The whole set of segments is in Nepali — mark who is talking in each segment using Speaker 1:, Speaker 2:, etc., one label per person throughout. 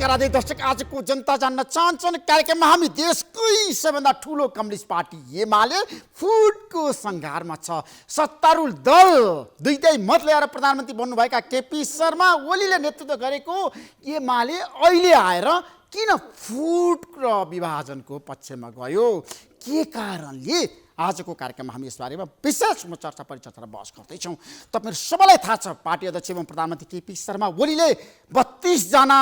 Speaker 1: नमस्कार आदरणीय दर्शक, आजको जनता जान्न चाहन्छन् कार्यक्रममा हामी देशकै सबैभन्दा ठुलो कम्युनिस्ट पार्टी एमाले फुटको सङ्घारमा छ। सत्तारूढ दल दुईटै मत ल्याएर प्रधानमन्त्री बन्नुभएका केपी शर्मा ओलीले नेतृत्व गरेको एमाले अहिले आएर किन फुट र विभाजनको पक्षमा गयो, के कारणले? आजको कार्यक्रममा हामी यसबारेमा विशेष चर्चा परिचर्चा र बहस गर्दैछौँ। तपाईहरु सबैलाई थाहा छ, पार्टी अध्यक्ष एवं प्रधानमन्त्री केपी शर्मा ओलीले 32 जना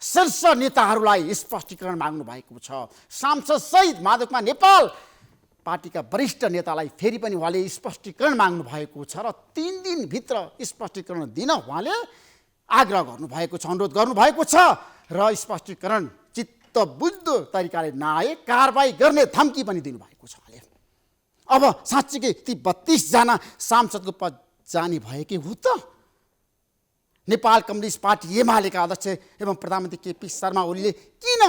Speaker 1: शीर्ष नेताहरूलाई स्पष्टीकरण माग्नु भएको छ। सांसद सहित माधवकुमा नेपाल पार्टीका वरिष्ठ नेतालाई फेरि पनि उहाँले स्पष्टीकरण माग्नु भएको छ र 3 दिनभित्र स्पष्टीकरण दिन उहाँले आग्रह गर्नुभएको छ, अनुरोध गर्नुभएको छ र स्पष्टीकरण चित्तबुझ्दो तरिकाले नआए कारबाही गर्ने धम्की पनि दिनुभएको छ। अब साँच्चीकै ती 32 जना सांसदको पद जाने भएकै हो त? नेपाल कम्युनिस्ट पार्टी एमालेका अध्यक्ष एवं प्रधानमन्त्री केपी शर्मा ओलीले किन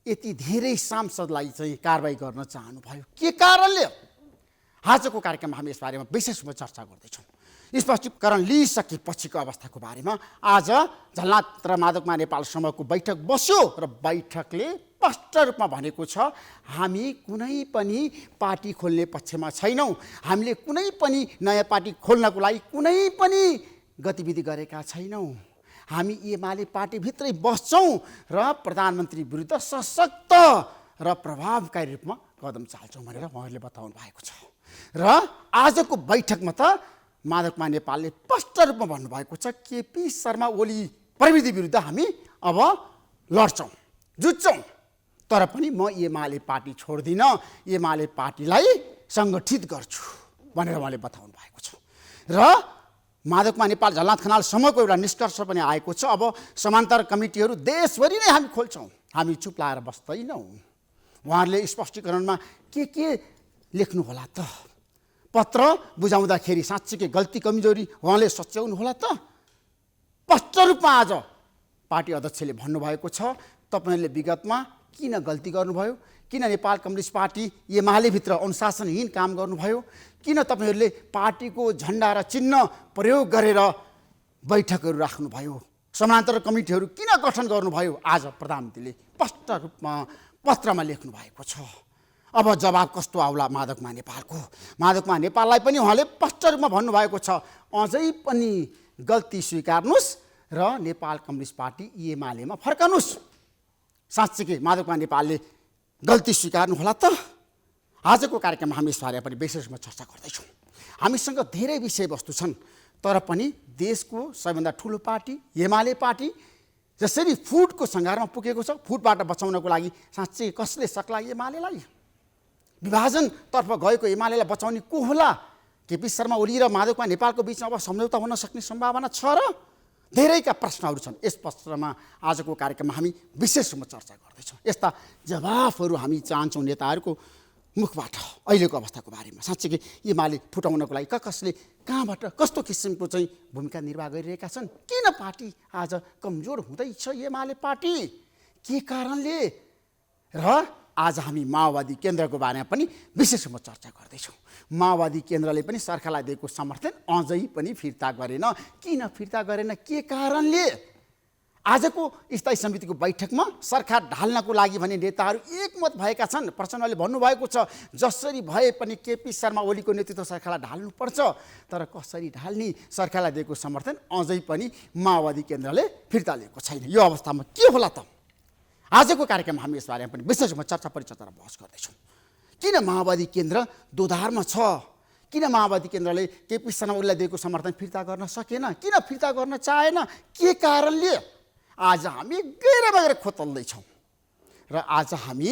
Speaker 1: यति धेरै सांसदलाई चाहिँ कारबाही गर्न चाहनुभयो, के कारणले? आजको कार्यक्रममा हामी यसबारेमा विशेष चर्चा गर्दैछौँ। स्पष्टीकरण लिइसकेपछिको अवस्थाको बारेमा आज झलनाथ र माधवकुमा नेपाल समूहको बैठक बस्यो र बैठकले स्पष्ट रूपमा भनेको छ, हामी कुनै पनि पार्टी खोल्ने पक्षमा छैनौँ, हामीले कुनै पनि नयाँ पार्टी खोल्नको लागि कुनै पनि गतिविधि गरेका छैनौँ, हामी एमाले पार्टीभित्रै बस्छौँ र प्रधानमन्त्री विरुद्ध सशक्त र प्रभावकारी रूपमा कदम चाल्छौँ भनेर उहाँहरूले बताउनु भएको छ। र आजको बैठकमा त माधवकुमा नेपालले स्पष्ट रूपमा भन्नुभएको छ, केपी शर्मा ओली प्रविधि विरुद्ध हामी अब लड्छौँ, जुझ्छौँ, तर पनि म एमाले पार्टी छोड्दिनँ, एमाले पार्टीलाई सङ्गठित गर्छु भनेर उहाँले बताउनु भएको छ। र माधवकुमा नेपाल झलनाथ खनाल समूहको एउटा निष्कर्ष पनि आएको छ, अब समान्तर कमिटीहरू देशभरि नै हामी खोल्छौँ, हामी चुप लाएर बस्दैनौँ। उहाँहरूले स्पष्टीकरणमा के लेख्नु होला त? पत्र बुझाउँदाखेरि साँच्चीकै गल्ती कमजोरी उहाँले सच्याउनु होला त? स्पष्ट रूपमा आज पार्टी अध्यक्षले भन्नुभएको छ, तपाईँहरूले विगतमा किन गल्ती गर्नुभयो, किन नेपाल कम्युनिस्ट पार्टी एमालेभित्र अनुशासनहीन काम गर्नुभयो, किन तपाईँहरूले पार्टीको झन्डा र चिन्ह प्रयोग गरेर बैठकहरू राख्नुभयो, समानान्तर कमिटीहरू किन गठन गर्नुभयो, आज प्रधानमन्त्रीले स्पष्ट रूपमा पत्रमा लेख्नु भएको छ। अब जवाब कस्तो आउला माधवकुमा नेपालको? माधवकुमा नेपाललाई पनि उहाँले स्पष्ट रूपमा भन्नुभएको छ, अझै पनि गल्ती स्वीकार्नुहोस् र नेपाल कम्युनिस्ट पार्टी एमालेमा फर्कनुहोस्। साँच्चीकै माधवकुमा नेपालले गल्ती स्वीकार्नु होला त? आजको कार्यक्रममा हामी यसबारे पनि विशेषमा चर्चा गर्दैछौँ। हामीसँग धेरै विषयवस्तु छन्, तर पनि देशको सबैभन्दा ठुलो पार्टी एमाले पार्टी जसरी फुटको सङ्घारमा पुगेको छ, फुटबाट बचाउनको लागि साँच्चै कसले सक्ला एमालेलाई? विभाजनतर्फ गएको एमालेलाई बचाउने को होला? केपी शर्मा ओली र माधवकुमा नेपालको बिचमा अब सम्झौता हुन सक्ने सम्भावना छ र? धेरैका प्रश्नहरू छन्। यस प्रश्नमा आजको कार्यक्रममा हामी विशेष रूपमा चर्चा गर्दैछौँ। यस्ता जवाफहरू हामी चाहन्छौँ नेताहरूको मुखबाट अहिलेको अवस्थाको बारेमा। साँच्चीकै एमाले फुटाउनको लागि कसले कहाँबाट कस्तो किसिमको चाहिँ भूमिका निर्वाह गरिरहेका छन्? किन पार्टी आज कमजोर हुँदैछ एमाले पार्टी, के कारणले? र आज हामी माओवादी केन्द्रको बारेमा पनि विशेष रूपमा चर्चा गर्दैछौँ। माओवादी केन्द्रले पनि सरकारलाई दिएको समर्थन अझै पनि फिर्ता गरेन, किन फिर्ता गरेन, के कारणले? आजको स्थायी समितिको बैठकमा सरकार ढाल्नको लागि भने नेताहरू एकमत भएका छन्। प्रचण्डले भन्नुभएको छ, जसरी भए पनि केपी शर्मा ओलीको नेतृत्व सरकारलाई ढाल्नुपर्छ, तर कसरी ढाल्ने? सरकारलाई दिएको समर्थन अझै पनि माओवादी केन्द्रले फिर्ता लिएको छैन। यो अवस्थामा के होला त? आजको कार्यक्रममा हामी यसबारेमा पनि विशेष रूपमा चर्चा परिचर्चा र बहस गर्दैछौँ। किन माओवादी केन्द्र दोधारमा छ? किन माओवादी केन्द्रले केपी शर्मा ओलीलाई दिएको समर्थन फिर्ता गर्न सकेन? किन फिर्ता गर्न चाहेन? के कारणले? आज हामी गएर खोतल्दैछौँ र आज हामी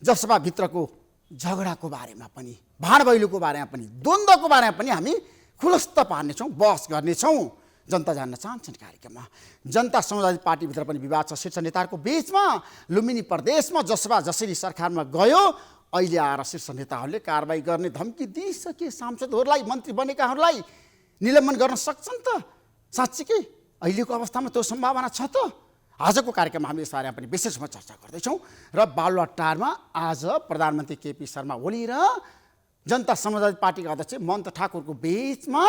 Speaker 1: जसपाभित्रको झगडाको बारेमा पनि, भाँडभैलोको बारेमा पनि, द्वन्द्वको बारेमा पनि हामी खुलस्त पार्नेछौँ, बहस गर्नेछौँ। जनता जान्न चाहन्छन् कार्यक्रममा। जनता समाजवादी पार्टीभित्र पनि विवाद छ शीर्ष नेताहरूको बिचमा। लुम्बिनी प्रदेशमा जसपा जसरी सरकारमा गयो, अहिले आएर शीर्ष नेताहरूले कारबाही गर्ने धम्की दिइसके। सांसदहरूलाई, मन्त्री बनेकाहरूलाई निलम्बन गर्न सक्छन् त? साँच्चीकै अहिलेको अवस्थामा त्यो सम्भावना छ त? आजको कार्यक्रममा हामी यसबारेमा पनि विशेष रूपमा चर्चा गर्दैछौँ। र बालुवाटारमा आज प्रधानमन्त्री केपी शर्मा ओली र जनता समाजवादी पार्टीका अध्यक्ष मन्त ठाकुरको बिचमा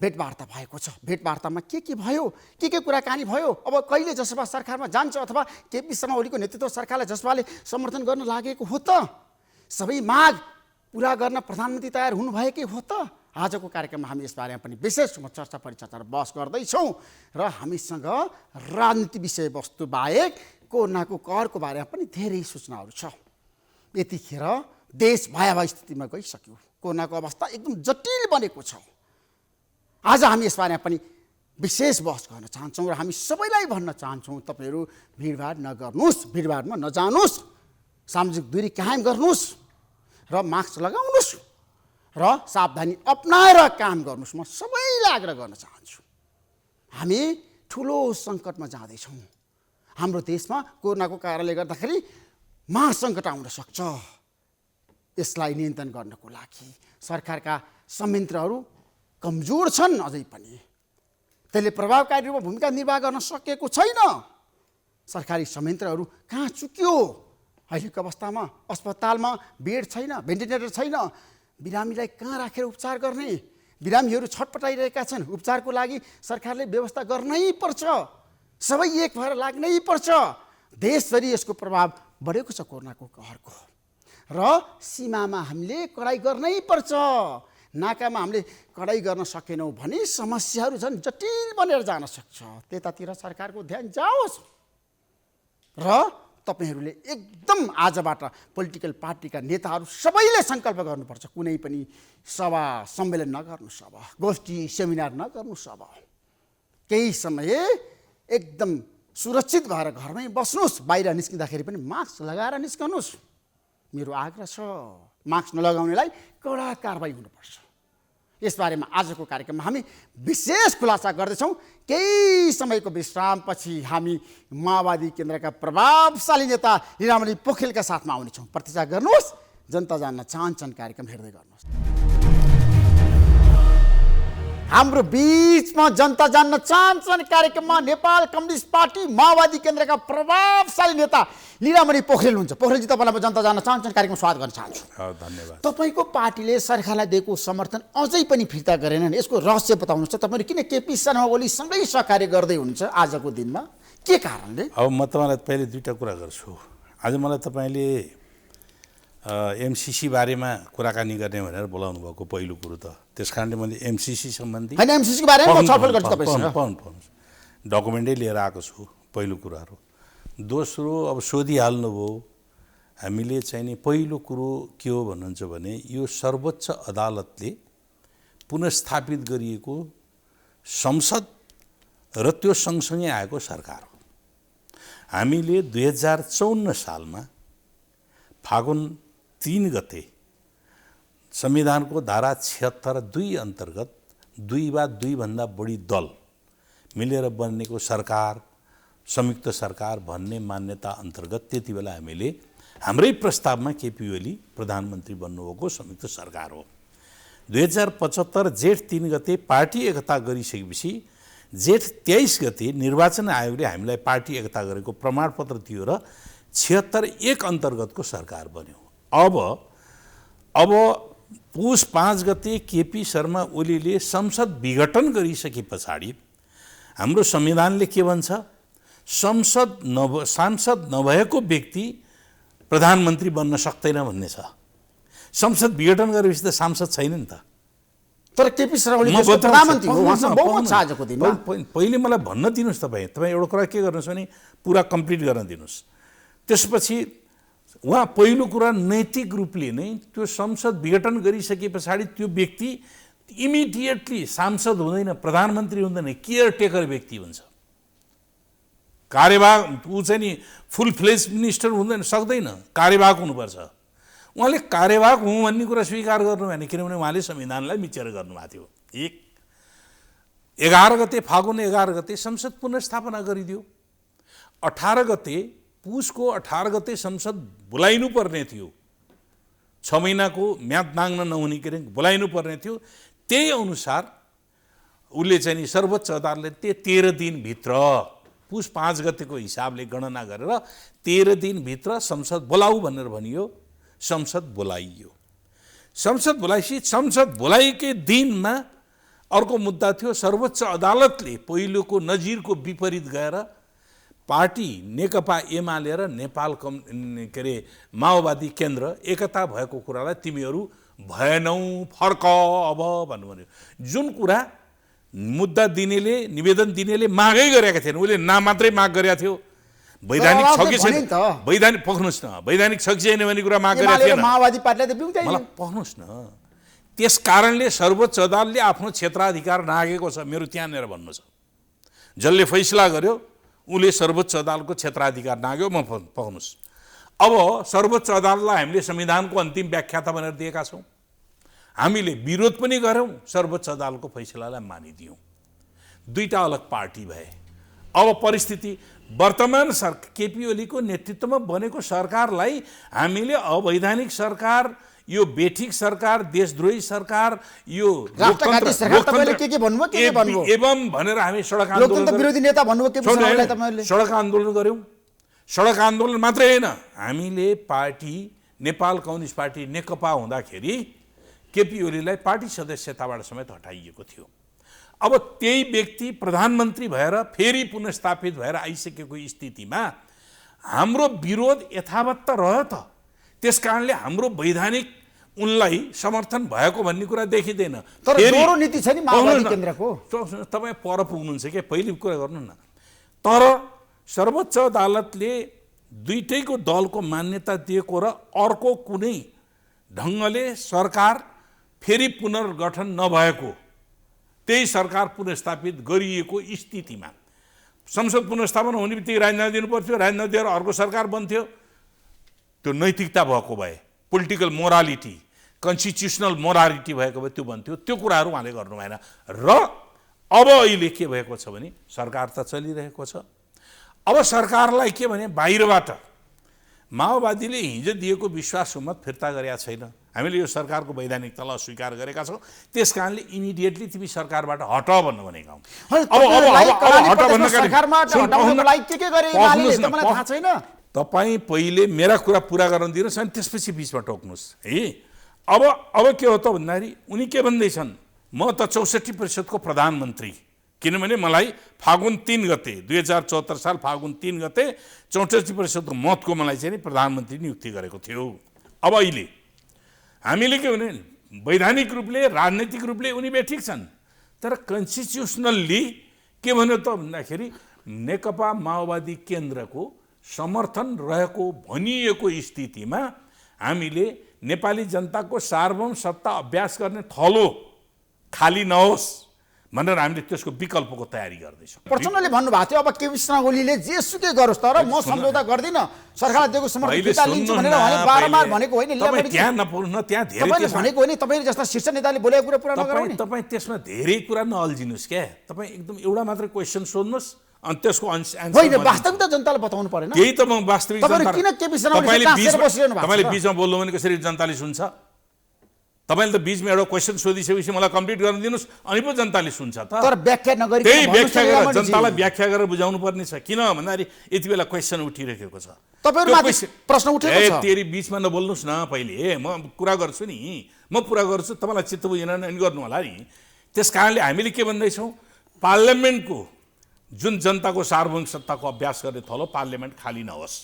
Speaker 1: भेटवार्ता भएको छ। भेटवार्तामा के भयो, के कुराकानी भयो, अब कहिले जसपा सरकारमा जान्छ अथवा केपी शर्मा ओलीको नेतृत्व सरकारलाई जसपाले समर्थन गर्न लागेको हो त? सबै माग पुरा गर्न प्रधानमन्त्री तयार हुनुभएकै हो त? आजको कार्यक्रममा हामी यसबारेमा पनि विशेष रूपमा चर्चा परिचर्चा र बहस गर्दैछौँ र हामीसँग राजनीति विषयवस्तु बाहेक कोरोनाको कहरको बारेमा पनि धेरै सूचनाहरू छ। यतिखेर देश भयावह स्थितिमा गइसक्यो, कोरोनाको अवस्था एकदम जटिल बनेको छ। आज हामी यसबारेमा पनि विशेष बहस गर्न चाहन्छौँ र हामी सबैलाई भन्न चाहन्छौँ, तपाईँहरू भिडभाड नगर्नुहोस्, भिडभाडमा नजानुहोस्, सामाजिक दूरी कायम गर्नुहोस् र मास्क लगाउनुहोस् र सावधानी अपनाएर काम गर्नुहोस्। म सबैलाई आग्रह गर्न चाहन्छु। हामी ठुलो सङ्कटमा जाँदैछौँ। हाम्रो देशमा कोरोनाको कारणले गर्दाखेरि महासङ्कट आउन सक्छ। यसलाई नियन्त्रण गर्नको लागि सरकारका संयन्त्रहरू कमजोर छन् अझै पनि, त्यसले प्रभावकारी रूपमा भूमिका निर्वाह गर्न सकेको छैन। सरकारी संयन्त्रहरू कहाँ चुक्यो? अहिलेको अवस्थामा अस्पतालमा बेड छैन, भेन्टिलेटर छैन, बिरामीलाई कहाँ राखेर उपचार गर्ने? बिरामीहरू छटपटाइरहेका छन्। उपचारको लागि सरकारले व्यवस्था गर्नै पर्छ, सबै एक भएर लाग्नै पर्छ। देशभरि यसको प्रभाव बढेको छ कोरोनाको कहरको, र सीमामा हामीले कडाइ गर्नै पर्छ। नाकामा हामीले कडाइ गर्न सकेनौँ भने समस्याहरू झन् जटिल बनेर जान सक्छ। त्यतातिर सरकारको ध्यान जाओस् र तपाईहरूले एकदम आजबाट पोलिटिकल पार्टीका नेताहरू सबैले सङ्कल्प गर्नुपर्छ, कुनै पनि सभा सम्मेलन नगर्नुहोस्, अब गोष्ठी सेमिनार नगर्नुहोस्, अब केही समय एकदम सुरक्षित भएर घरमै बस्नुहोस्, बाहिर निस्किँदाखेरि पनि मास्क लगाएर निस्कनुहोस्। मेरो आग्रह छ, मास्क नलगाउनेलाई कडा कारबाही हुनुपर्छ। यसबारेमा आजको कार्यक्रममा हामी विशेष खुलासा गर्दैछौँ। केही समयको विश्रामपछि हामी माओवादी केन्द्रका प्रभावशाली नेता लीलामणि पोखरेलका साथमा आउनेछौँ। प्रतीक्षा गर्नुहोस्। जनता जान्न चाहन्छन् कार्यक्रम हेर्दै गर्नुहोस्। हाम्रो बीचमा जनता जान्न चाहन्छन् कार्यक्रममा नेपाल कम्युनिस्ट पार्टी माओवादी केन्द्रका प्रभावशाली नेता लीलामणि पोखरेल हुनुहुन्छ। पोखरेलजी, तपाईँलाई म जनता जान्न चाहन्छन् कार्यक्रम स्वागत गर्न चाहन्छु।
Speaker 2: धन्यवाद।
Speaker 1: तपाईँको पार्टीले सरकारलाई दिएको समर्थन अझै पनि फिर्ता गरेनन्, यसको रहस्य बताउनुहोस् त। तपाईँले किन केपी शर्मा ओलीसँगै सहकार्य गर्दै हुनुहुन्छ आजको दिनमा, के कारणले?
Speaker 2: अब म तपाईँलाई पहिले दुईवटा कुरा गर्छु। आज मलाई तपाईँले एमसिसी बारेमा कुराकानी गर्ने भनेर बोलाउनु भएको पहिलो कुरो त, त्यस कारणले मैले एमसिसी सम्बन्धी
Speaker 1: होइन, एमसिसीको बारेमा छलफल गर्छु तपाईँसँग।
Speaker 2: डकुमेन्टै लिएर आएको छु पहिलो कुराहरू। दोस्रो, अब सोधिहाल्नुभयो, हामीले चाहिँ नि पहिलो कुरो के हो भन्नुहुन्छ भने यो सर्वोच्च अदालतले पुनर्स्थापित गरिएको संसद र त्यो सँगसँगै आएको सरकार हो। हामीले 2054 सालमा फागुन 3 गते संविधानको धारा 76(2) अन्तर्गत 2 वा 2 भन्दा बढी दल मिलेर बनेको सरकार, संयुक्त सरकार भन्ने मान्यता अन्तर्गत त्यति बेला हामीले हाम्रै प्रस्तावमा केपी ओली प्रधानमन्त्री बन्नुभएको संयुक्त सरकार हो। 2075 जेठ 3 गते पार्टी एकता गरिसकेपछि जेठ 23 गते निर्वाचन आयोगले हामीलाई पार्टी एकता गरेको प्रमाणपत्र दियो र 76(1) अन्तर्गतको सरकार बन्यो। अब पुस 5 गते केपी शर्मा ओलीले संसद विघटन गरिसके पछाडि हाम्रो संविधानले के भन्छ? सांसद नभएको व्यक्ति प्रधानमन्त्री बन्न सक्दैन भन्ने छ। संसद विघटन गरेपछि त सांसद छैन नि त।
Speaker 1: तर केपी शर्मा ओली प्रधानमन्त्री हो, उहाँसँग बहुमत छ आजको दिनमा।
Speaker 2: पहिले मलाई भन्न दिनुहोस्, तपाईँ एउटा कुरा के गर्नुहोस् भने पुरा कम्प्लिट गर्न दिनुहोस्। त्यसपछि उहाँ पहिलो कुरा नैतिक रूपले नै त्यो संसद विघटन गरिसके पछाडि त्यो व्यक्ति इमिडिएटली सांसद हुँदैन, प्रधानमन्त्री हुँदैन, केयरटेकर व्यक्ति हुन्छ। कार्यवाहक ऊ चाहिँ नि फुल फ्लेज मिनिस्टर हुँदैन, सक्दैन, कार्यवाहक हुनुपर्छ। उहाँले कार्यवाहक हुँ भन्ने कुरा स्वीकार गर्नु भएन, किनभने उहाँले संविधानलाई मिचेर गर्नुभएको थियो। 11 गते फागुन 11 गते संसद पुनर्स्थापना गरिदियो। 18 गते पुसको 18 गते संसद बोलाइनु पर्ने थियो, 6 महिनाको म्याद नाग्न नहुने के बोलाइनु पर्ने थियो। त्यही अनुसार उसले चाहिँ नि सर्वोच्च अदालतले 13 दिनभित्र पुस 5 गतेको हिसाबले गणना गरेर 13 दिनभित्र संसद बोलाऊ भनेर भनियो। संसद बोलाइयो। संसद बोलाएपछि संसद बोलाएकै दिनमा अर्को मुद्दा थियो सर्वोच्च अदालतले पहिलोको नजिरको विपरीत गएर पार्टी नेकपा एमाले र नेपाल के अरे माओवादी केन्द्र एकता भएको कुरालाई तिमीहरू भएनौ फर्क अब भन्नुभयो। जुन कुरा मुद्दा दिनेले निवेदन दिनेले मागै गरेका थिएन, उसले नाम मात्रै माग गरेका थियो। वैधानिक छ कि छैन, वैधानिक पक्नुहोस् न, वैधानिक छ कि छैन भन्ने कुरा माग गरेका थिएन।
Speaker 1: माओवादी पार्टीले त बिउतै
Speaker 2: मलाई पक्नुहोस् न। त्यस कारणले सर्वोच्च अदालतले आफ्नो क्षेत्राधिकार नागेको छ, मेरो त्यहाँनिर भन्नु छ। जसले फैसला गर्यो उसले सर्वोच्च अदालतको क्षेत्राधिकार नाग्यो, म पक्नुहोस्। अब सर्वोच्च अदालतलाई हामीले संविधानको अन्तिम व्याख्याता भनेर दिएका छौँ। हामीले विरोध पनि गऱ्यौँ, सर्वोच्च अदालतको फैसलालाई मानिदियौँ। दुईटा अलग पार्टी भए। अब परिस्थिति वर्तमान केपी ओलीको नेतृत्वमा बनेको सरकारलाई हामीले अवैधानिक सरकार, यो बेठिक सरकार, देशद्रोही सरकार, यो
Speaker 1: राष्ट्रघाती सरकार तपाईले के भन्नुभयो, के भन्नुभयो
Speaker 2: एवं भनेर हामी सडक आन्दोलन,
Speaker 1: लोकतन्त्र विरोधी नेता भन्नुभयो के विषयलाई तपाईले?
Speaker 2: सडक आन्दोलन गर्यौँ। सडक आन्दोलन मात्रै होइन, हामीले पार्टी नेपाल कम्युनिस्ट पार्टी नेकपा हुँदाखेरि केपी ओलीलाई पार्टी सदस्यताबाट समेत हटाइएको थियो। अब त्यही व्यक्ति प्रधानमन्त्री भएर फेरि पुनर्स्थापित भएर आइसकेको स्थितिमा हाम्रो विरोध यथावत त रह्यो त। त्यसकारणले हाम्रो वैधानिक उनलाई समर्थन भएको भन्ने कुरा देखिँदैन।
Speaker 1: तर दोहोरो नीति छ नि माओवादी केन्द्रको।
Speaker 2: तपाईँ पर पुग्नुहुन्छ के, पहिलो कुरा गर्नु न। तर सर्वोच्च अदालतले दुईटैको दलको मान्यता दिएको र अर्को कुनै ढङ्गले सरकार फेरि पुनर्गठन नभएको, त्यही सरकार पुनर्स्थापित गरिएको स्थितिमा संसद पुनर्स्थापन हुने बित्तिकै राजीनामा दिनु पर्थ्यो, राजीनामा दिएर अर्को सरकार बन्थ्यो। त्यो नैतिकता भएको भए, पोलिटिकल मोरालिटी, कन्स्टिट्युसनल मोरालिटी भएको भए त्यो बन्थ्यो। त्यो कुराहरू उहाँले गर्नु भएन। र अब अहिले के भएको छ भने सरकार त चलिरहेको छ। अब सरकारलाई के भने बाहिरबाट माओवादीले हिजो दिएको विश्वास बहुमत फिर्ता गरेका छैन। हामीले यो सरकारको वैधानिकतालाई अस्वीकार गरेका छौँ। त्यस कारणले इमिडिएटली तिमी सरकारबाट हट भन्नु भनेका हौ। तपाईँ पहिले मेरा कुरा पुरा गर्न दिनुहोस् अनि त्यसपछि बिचमा टोक्नुहोस् है। अब के हो त भन्दाखेरि उनी के भन्दैछन्, म त 64% प्रधानमन्त्री, किनभने मलाई फागुन 3 गते 2074 साल फागुन 3 गते 64% मतको मलाई चाहिँ नि प्रधानमन्त्री नियुक्ति गरेको थियो। अब अहिले हामीले के भने वैधानिक रूपले, राजनैतिक रूपले उनी बेठिक छन्, तर कन्स्टिट्युसनल्ली के भन्यो त भन्दाखेरि नेकपा माओवादी केन्द्रको समर्थन रहेको भनिएको स्थितिमा हामीले नेपाली जनताको सार्वभौम सत्ता अभ्यास गर्ने थलो खाली नहोस् भनेर हामीले त्यसको विकल्पको तयारी गर्दैछौँ।
Speaker 1: प्रचण्डले भन्नुभएको थियो अब केपी शर्मा ओलीले जेसुकै गरोस् तर म सम्झौता गर्दिनँ, सरकारले दिएको समर्थन फिर्ता लिन्छु भनेर उहाँले बारम्बार भनेको होइन।
Speaker 2: त्यहाँ नपुग्नु, त्यहाँ धेरै
Speaker 1: भनेको होइन, तपाईले जस्ता शीर्ष नेताले बोलेको कुरा पुरा नगर्नु।
Speaker 2: तपाईँ त्यसमा धेरै कुरा नअल्झिनुहोस् क्या। तपाईँ एकदम एउटा मात्रै क्वेसन सोध्नुहोस् अनि त्यसको आन्सर
Speaker 1: होइन। वास्तविकता जनतालाई बताउनु परेन।
Speaker 2: त्यही त म वास्तविक जनता,
Speaker 1: किन केपी शर्मा ओली काँसेर बसिरहनु भएको छ?
Speaker 2: तपाईँले बिचमा बोल्नु भने कसरी जनताले सुन्छ? तपाईँले त बिचमा एउटा क्वेसन सोधिसकेपछि मलाई कम्प्लिट गर्न दिनुहोस् अनि पो जनताले सुन्छ त।
Speaker 1: तर व्याख्या नगरी
Speaker 2: त्यही व्याख्या गरेर जनतालाई व्याख्या गरेर बुझाउनु पर्ने छ। किन भन्दाखेरि यति बेला क्वेसन उठिरहेको छ,
Speaker 1: तपाईहरुमाथि प्रश्न उठेको छ।
Speaker 2: तेरी बिचमा नबोल्नुहोस् न, पहिले म कुरा गर्छु नि, म पुरा गर्छु, तपाईँलाई चित्त बुझेन नि गर्नु होला नि। त्यस कारणले हामीले के भन्दैछौँ, पार्लियामेन्टको जुन जनताको सार्वभौमिक सत्ताको अभ्यास गर्ने थलो पार्लियामेन्ट खाली नहोस्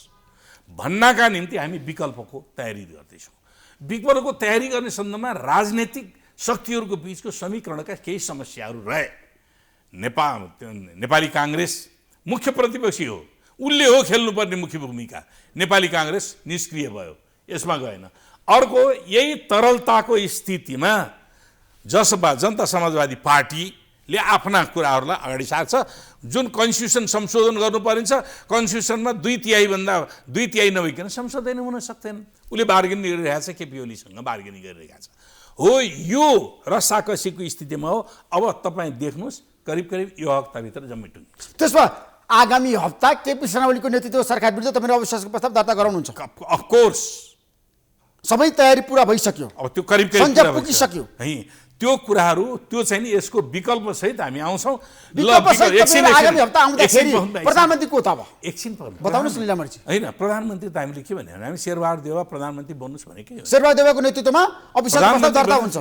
Speaker 2: भन्नका निम्ति हामी विकल्पको तयारी गर्दैछौँ। विकल्पको तयारी गर्ने सन्दर्भमा राजनैतिक शक्तिहरूको बिचको समीकरणका केही समस्याहरू रहे। नेपाली काङ्ग्रेस मुख्य प्रतिपक्षी हो, उसले हो खेल्नुपर्ने मुख्य भूमिका। नेपाली काङ्ग्रेस निष्क्रिय भयो, यसमा गएन। अर्को यही तरलताको स्थितिमा जसपा जनता समाजवादी पार्टीले आफ्ना कुराहरूलाई अगाडि सार्छ। जुन कन्स्टिट्युसन संशोधन गर्नुपर्ने छ, कन्स्टिट्युसनमा 2/3 नभइकन संशोधन हुन सक्दैन। उसले बार्गेनिङ गरिरहेको छ, केपी ओलीसँग बार्गेनिङ गरिरहेको छ। हो, यो रसाकसीको स्थितिमा हो। अब तपाईँ देख्नुहोस् करिब यो हप्ताभित्र जम्मै टुङ्गिन्छ।
Speaker 1: त्यसमा आगामी हप्ता केपी शर्मा ओलीको नेतृत्व सरकार विरुद्ध तपाईले अविश्वासको प्रस्ताव दर्ता गराउनुहुन्छ?
Speaker 2: अफकोर्स
Speaker 1: सबै तयारी पूरा भइसक्यो,
Speaker 2: अब त्यो करिब
Speaker 1: सञ्जाप पुगिसक्यो
Speaker 2: है। त्यो कुराहरू त्यो चाहिँ नि यसको विकल्प सहित हामी आउँछौँ।
Speaker 1: आगामी हप्ता आउँदाखेरि प्रधानमन्त्री को त अब
Speaker 2: एकछिन
Speaker 1: बताउनुहोस् लीलामणिजी।
Speaker 2: होइन, प्रधानमन्त्री त हामीले के भने हामी शेरबहादुर देउवा प्रधानमन्त्री बन्नुहोस् भनेकै हो।
Speaker 1: शेरबहादुर देउवाको नेतृत्वमा अविश्वास प्रस्ताव दर्ता हुन्छ।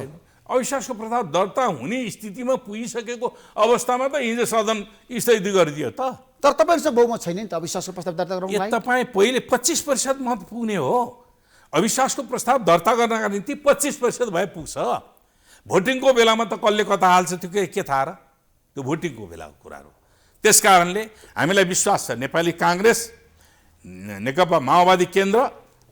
Speaker 2: अविश्वासको प्रस्ताव दर्ता हुने स्थितिमा पुगिसकेको अवस्थामा त हिजो सदन स्थगित गरिदियो त।
Speaker 1: तर तपाईँसँग बहुमत छैन नि त अविश्वासको प्रस्ताव दर्ता गराउनलाई।
Speaker 2: तपाईँ पहिले 25% मत पुग्ने हो। अविश्वासको प्रस्ताव दर्ता गर्नका निम्ति 25% भए पुग्छ। भोटिङको बेलामा त कसले कता हाल्छ त्यो के थाहा र? त्यो भोटिङको बेलाको कुरा हो। त्यस कारणले हामीलाई विश्वास छ नेपाली काङ्ग्रेस, नेकपा माओवादी केन्द्र,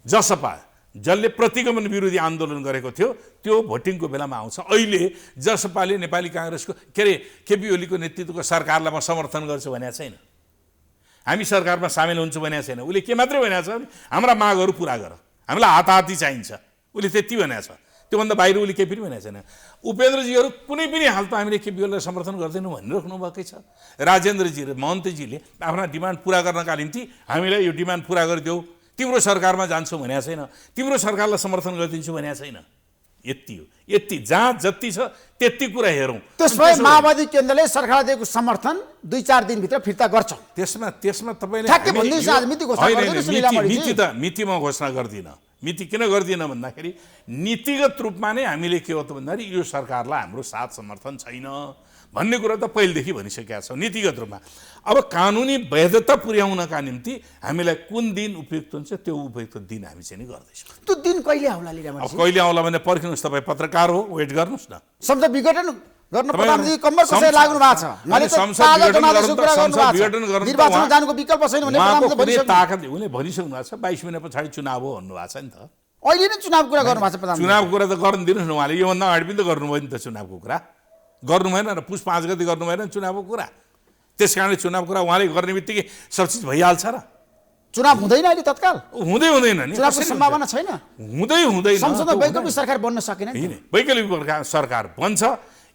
Speaker 2: जसपा जसले प्रतिगमन विरोधी आन्दोलन गरेको थियो त्यो भोटिङको बेलामा आउँछ। अहिले जसपाले नेपाली काङ्ग्रेसको केपी ओलीको नेतृत्वको सरकारलाई म समर्थन गर्छु भनेको छैन, हामी सरकारमा सामेल हुन्छु भनेको छैन। उसले के मात्रै भनेको छ भने हाम्रा मागहरू पुरा गर, हामीलाई हाताहाती चाहिन्छ, उसले त्यति भनेको छ। त्योभन्दा बाहिर उसले केही पनि भनेको छैन। उपेन्द्रजीहरू कुनै पनि हालतमा हामीले केपी ओलीलाई समर्थन गर्दैनौँ भनिराख्नु भएकै छ। राजेन्द्रजी र महन्तजीले आफ्ना डिमान्ड पुरा गर्नका निम्ति हामीलाई यो डिमान्ड पुरा गरिदेऊ, तिम्रो सरकारमा जान्छौ भनेको छैन, तिम्रो सरकारलाई समर्थन गरिदिन्छु भनेको छैन। यति हो। यति जहाँ जति छ त्यति कुरा हेरौँ।
Speaker 1: त्यसमा माओवादी केन्द्रले सरकारलाई दिएको समर्थन 2-4 दिनभित्र फिर्ता गर्छ।
Speaker 2: त्यसमा तपाईँले मिति म घोषणा गर्दिनँ। मिति किन गर्दिनँ भन्दाखेरि नीतिगत रूपमा नै हामीले के हो त भन्दाखेरि यो सरकारलाई हाम्रो साथ समर्थन छैन भन्ने कुरा त पहिलेदेखि भनिसकेका छौँ नीतिगत रूपमा। अब कानुनी वैधता पुर्याउनका निम्ति हामीलाई कुन दिन उपयुक्त हुन्छ त्यो उपयुक्त दिन हामी चाहिँ गर्दैछौँ।
Speaker 1: त्यो दिन कहिले आउला?
Speaker 2: अब कहिले आउला भने पर्खिनुहोस्, तपाईँ पत्रकार हो, वेट गर्नुहोस् न।
Speaker 1: संसद विघटन गर्न प्रधानमन्त्री कम्मर कसरी लाग्नु भएको छ?
Speaker 2: मैले
Speaker 1: निर्वाचन जानुको विकल्प छैन भने
Speaker 2: उनले भनिसक्नु भएको छ 22 महिना पछाडि चुनाव हो भन्नुभएको छ नि त।
Speaker 1: अहिले नै चुनाव कुरा गर्नु भएको छ प्रधानमन्त्री।
Speaker 2: चुनावको कुरा त गर्नु दिनुहोस् न, उहाँले योभन्दा अगाडि पनि त गर्नुभयो नि त चुनावको कुरा। गर्नु भएन र पुस 5 गते गर्नु भएन चुनावको कुरा। त्यस कारणले चुनाव कुरा उहाँले गर्ने बित्तिकै सब चिज भइहाल्छ र?
Speaker 1: चुनाव हुँदैन अहिले तत्काल?
Speaker 2: हुँदैन नि,
Speaker 1: चुनावको सम्भावना छैन।
Speaker 2: हुँदैन।
Speaker 1: संसदमा वैकल्पिक सरकार बन्न सकेन।
Speaker 2: वैकल्पिक सरकार बन्छ।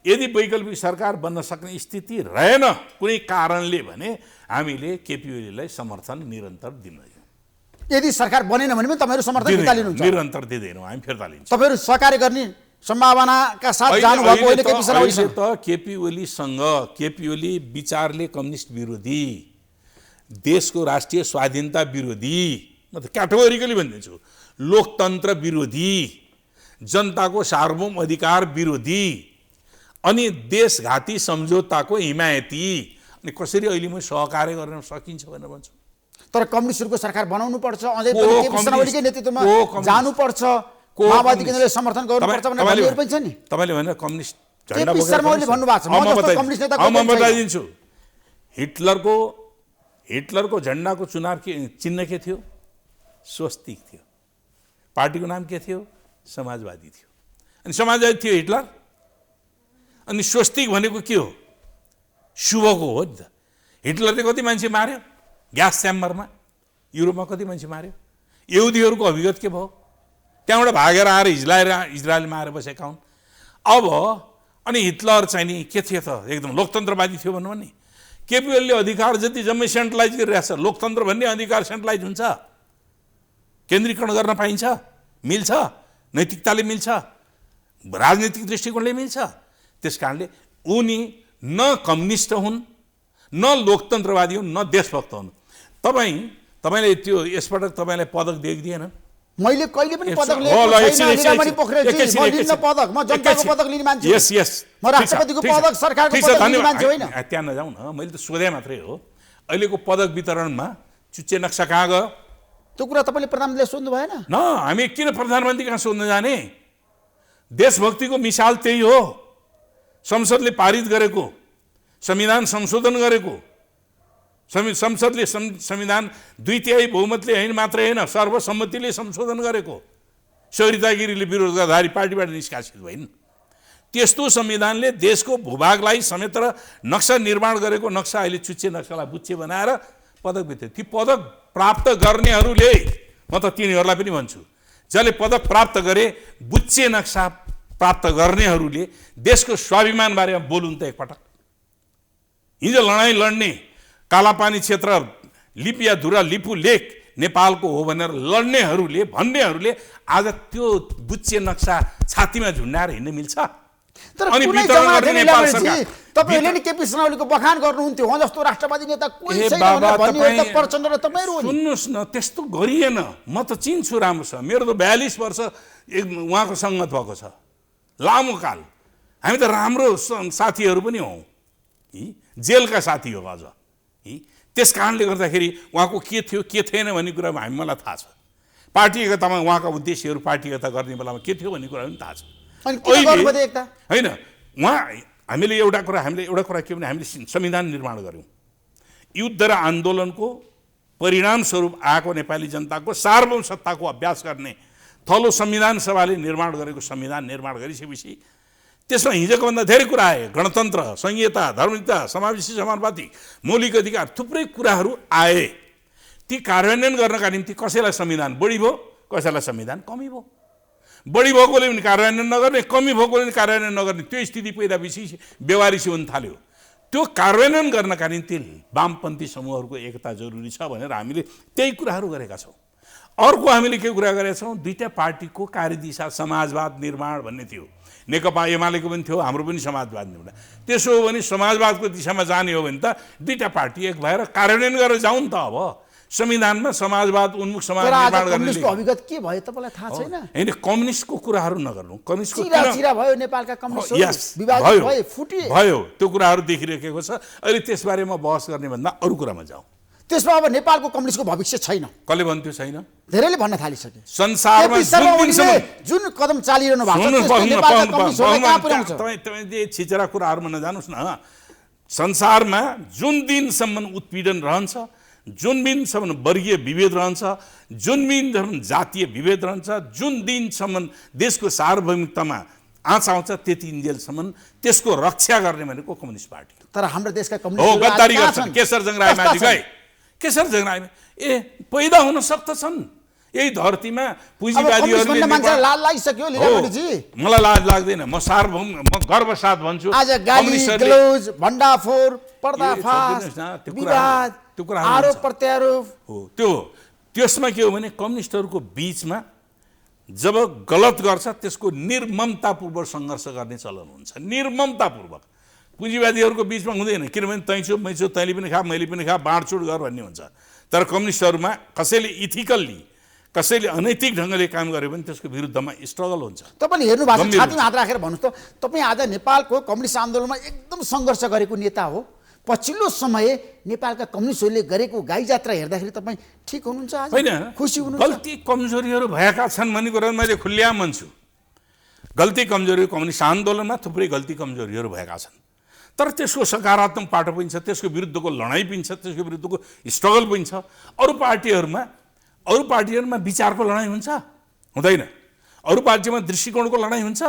Speaker 2: यदि वैकल्पिक सरकार बन्न सक्ने स्थिति रहेन कुनै कारणले भने हामीले केपी ओलीलाई समर्थन निरन्तर दिँदैनौँ।
Speaker 1: यदि सरकार बनेन भने पनि तपाईँहरू समर्थन फिर्ता लिनुहुन्छ?
Speaker 2: निरन्तर दिँदैनौँ, हामी फिर्ता लिन्छौँ।
Speaker 1: तपाईँहरू सहकार्य गर्ने सम्भावनाका साथ जानुभएको होइन केपी शर्मा
Speaker 2: त केपी ओलीसँग। केपी ओली विचारले कम्युनिस्ट विरोधी, देशको राष्ट्रिय स्वाधीनता विरोधी, म त क्याटेगोरिकली भनिदिन्छु, लोकतन्त्र विरोधी, जनताको सार्वभौम अधिकार विरोधी अनि देशघाती सम्झौताको हिमायती। अनि कसरी अहिले म सहकार्य गर्न सकिन्छ भनेर भन्छु।
Speaker 1: तर कम्युनिस्टहरूको सरकार बनाउनु पर्छ, अझै पनि केपी शर्मा ओलीकै नेतृत्वमा जानुपर्छ, माओवादी केन्द्रले समर्थन गर्नुपर्छ भन्ने भन्नेहरू पनि छ नि।
Speaker 2: तपाईँले भने कम्युनिस्ट झन्डा
Speaker 1: केपी शर्मा ओलीले भन्नुभएको छ, म जस्तो कम्युनिस्ट नेता
Speaker 2: म बताइदिन्छु। हिटलरको झन्डाको चुनाव चिन्ह के थियो? स्वस्तिक थियो। पार्टीको नाम के थियो? समाजवादी थियो। अनि समाजवादी थियो हिटलर। अनि स्वस्तिक भनेको के हो? शुभको हो नि त। हिटलरले कति मान्छे मार्यो ग्यास च्याम्बरमा? युरोपमा कति मान्छे मार्यो? यहुदीहरूको अभिगत के भयो? त्यहाँबाट भागेर आएर इजरायलमा आएर बसेका हुन्। अब अनि हिटलर चाहिँ नि के थियो त? एकदम लोकतन्त्रवादी थियो भन्नु नि। केपी ओलीले अधिकार जति जम्मै सेन्ट्रलाइज गरिरहेछ। लोकतन्त्र भन्ने अधिकार सेन्ट्रलाइज हुन्छ, केन्द्रीकरण गर्न पाइन्छ, मिल्छ, नैतिकताले मिल्छ, राजनीतिक दृष्टिकोणले मिल्छ। त्यस कारणले उनी न कम्युनिस्ट हुन्, न लोकतन्त्रवादी हुन्, न देशभक्त हुन्। तपाईँले त्यो यसपटक तपाईँलाई पदक दिएन?
Speaker 1: मैले कहिले पनि पदक लिएको छैन। पदक म जनताको पदक लिने मान्छे। म राष्ट्रपतिको पदक सरकारको पदक लिने मान्छे होइन।
Speaker 2: त्यहाँ नजाउँ न, मैले त सोधे मात्रै हो। अहिलेको पदक वितरणमा चुच्चे नक्सा कहाँ गयो?
Speaker 1: त्यो कुरा तपाईँले प्रधानमन्त्रीले सोध्नु भएन?
Speaker 2: न, हामी किन प्रधानमन्त्री कहाँ सोध्न जाने? देशभक्तिको मिसाल त्यही हो। संसदले पारित गरेको, संविधान संशोधन गरेको, संसदले संविधान 2/3 बहुमतले होइन मात्रै होइन सर्वसम्मतिले संशोधन गरेको, सरिता गिरीले विरोध गर्दाखेरि पार्टीबाट निष्कासित भइन्। त्यस्तो संविधानले देशको भूभागलाई समेत र नक्सा निर्माण गरेको नक्सा अहिले चुच्चे नक्सालाई बुच्चे बनाएर पदक वितरण। ती पदक प्राप्त गर्नेहरूले, म त तिनीहरूलाई पनि भन्छु, जसले पदक प्राप्त गरे, बुच्चे नक्सा प्राप्त गर्नेहरूले देशको स्वाभिमानबारेमा बोलुन् त एकपटक। हिजो लडाइँ लड्ने कालापानी क्षेत्र लिपियाधुरा लिपु लेक नेपालको हो भनेर लड्नेहरूले भन्नेहरूले आज त्यो बुच्चे नक्सा छातीमा झुन्डाएर हिँड्न मिल्छ?
Speaker 1: अनि तपाईँहरूले नि केपी शर्मा ओलीको बखान गर्नुहुन्थ्यो, उहाँ जस्तो राष्ट्रवादी नेता कोही छैन भन्ने प्रचण्ड र तपाईहरु हो नि।
Speaker 2: सुन्नुस् न, त्यस्तो गरिएन। म त चिन्छु राम्रोसँग, मेरो त 42 वर्ष उहाँको संगत भएको छ, लामो काल। हामी त राम्रो साथीहरू पनि हौँ, जेलका साथी हो अझ। त्यस कारणले गर्दाखेरि उहाँको के थियो के थिएन भन्ने कुरामा मलाई थाहा छ। पार्टी एकतामा उहाँका उद्देश्यहरू पार्टी एकता गर्ने बेलामा के थियो भन्ने कुरा पनि थाहा छ। होइन, हामीले एउटा कुरा के भने हामीले संविधान निर्माण गऱ्यौँ। युद्ध र आन्दोलनको परिणामस्वरूप आएको नेपाली जनताको सार्वभौम सत्ताको अभ्यास गर्ने थलो संविधान सभाले निर्माण गरेको संविधान निर्माण गरिसकेपछि त्यसमा हिजोको भन्दा धेरै कुरा आए। गणतन्त्र, संहिता, धर्मनिरपेक्षता, समावेशी समानुपातिक, मौलिक अधिकार, थुप्रै कुराहरू आए। ती कार्यान्वयन गर्नका निम्ति कसैलाई संविधान बढी भयो, कसैलाई संविधान कमी भयो। बढी भएकोले पनि कार्यान्वयन नगर्ने, कमी भएकोले पनि कार्यान्वयन नगर्ने, त्यो स्थिति पैदा भएपछि बेवारिसी हुन थाल्यो। त्यो कार्यान्वयन गर्नका निम्ति वामपन्थी समूहहरूको एकता जरुरी छ भनेर हामीले त्यही कुराहरू गरेका छौँ। अर्को हामीले के कुरा गरेका छौँ, दुईटा पार्टीको कार्यदिशा समाजवाद निर्माण भन्ने थियो। नेकपा एमालेको पनि थियो, हाम्रो पनि समाजवाद निर्माण। त्यसो हो भने समाजवादको दिशामा जाने हो भने त दुईटा पार्टी एक भएर कार्यान्वयन गरेर जाउँ नि त। अब संविधानमा समाजवाद उन्मुख समाज निर्माण गर्ने
Speaker 1: अभिगत के भयो तपाईँलाई थाहा छैन?
Speaker 2: होइन, कम्युनिस्टको कुराहरू नगर्नु। कम्युनिस्टको
Speaker 1: भयो, नेपालका कम्युनिस्ट
Speaker 2: भयो, त्यो कुराहरू देखिरहेको छ। अहिले त्यसबारे म बहस गर्ने भन्दा अरू कुरामा जाउँ।
Speaker 1: त्यसमा अब नेपालको कम्युनिस्टको भविष्य छैन।
Speaker 2: कसले भन्थ्यो छैन?
Speaker 1: धेरैले भन्न थालिसके।
Speaker 2: संसारमा
Speaker 1: जुन कदम चालिरहनु भएको छ,
Speaker 2: तपाईँ छिचरा कुराहरूमा नजानुस् न। संसारमा जुन दिनसम्म उत्पीडन रहन्छ, जुन दिनसम्म वर्गीय विभेद रहन्छ, जुन दिनसम्म जातीय विभेद रहन्छ, जुन दिनसम्म देशको सार्वभौमिकतामा आँच आउँछ, त्यति दिनसम्म त्यसको रक्षा गर्ने भनेको कम्युनिस्ट पार्टी।
Speaker 1: तर हाम्रो देशका
Speaker 2: हो, गद्दारी गर्छन्। केशरजङ रायमाझी गए, केशरजङ राय पैदा हुन सक्दछन् यही धरतीमा। पुँजीवादीहरूले
Speaker 1: मलाई
Speaker 2: लाज लाग्दैन, म सार्वभौम, म गर्व साथ भन्छु।
Speaker 1: भण्डाफोर, पर्दाफास, विवाद, आरोप प्रत्यारोप
Speaker 2: हो। त्यसमा के हो भने कम्युनिस्टहरूको बीचमा जब गलत गर्छ त्यसको निर्ममतापूर्वक सङ्घर्ष गर्ने चलन हुन्छ। निर्ममतापूर्वक पुँजीवादीहरूको बीचमा हुँदैन, किनभने तैँ छु मै छु, तैँले पनि खा मैले पनि खा, बाँडचुँड गर भन्ने हुन्छ। तर कम्युनिस्टहरूमा कसैले इथिकल्ली, कसैले अनैतिक ढङ्गले काम गर्यो भने त्यसको विरुद्धमा स्ट्रगल हुन्छ।
Speaker 1: तपाईँले हेर्नु भएको छ, छातीमा हात राखेर भन्नुहोस् त, तपाईँ आज नेपालको कम्युनिस्ट आन्दोलनमा एकदम सङ्घर्ष गरेको नेता हो। पछिल्लो समय नेपालका कम्युनिस्टहरूले गरेको गाई जात्रा हेर्दाखेरि तपाईँ ठिक हुनुहुन्छ?
Speaker 2: होइन,
Speaker 1: खुसी हुनुहुन्छ?
Speaker 2: गल्ती कमजोरीहरू भएका छन् भन्ने कुरा मैले खुल्ल्याम भन्छु। गल्ती कमजोरी कम्युनिस्ट आन्दोलनमा थुप्रै गल्ती कमजोरीहरू भएका छन्, तर त्यसको सकारात्मक पाटो पनि छ, त्यसको विरुद्धको लडाइँ पनि छ, त्यसको विरुद्धको स्ट्रगल पनि छ। अरू पार्टीहरूमा विचारको लडाइँ हुन्छ? हुँदैन। अरू पार्टीमा दृष्टिकोणको लडाइँ हुन्छ?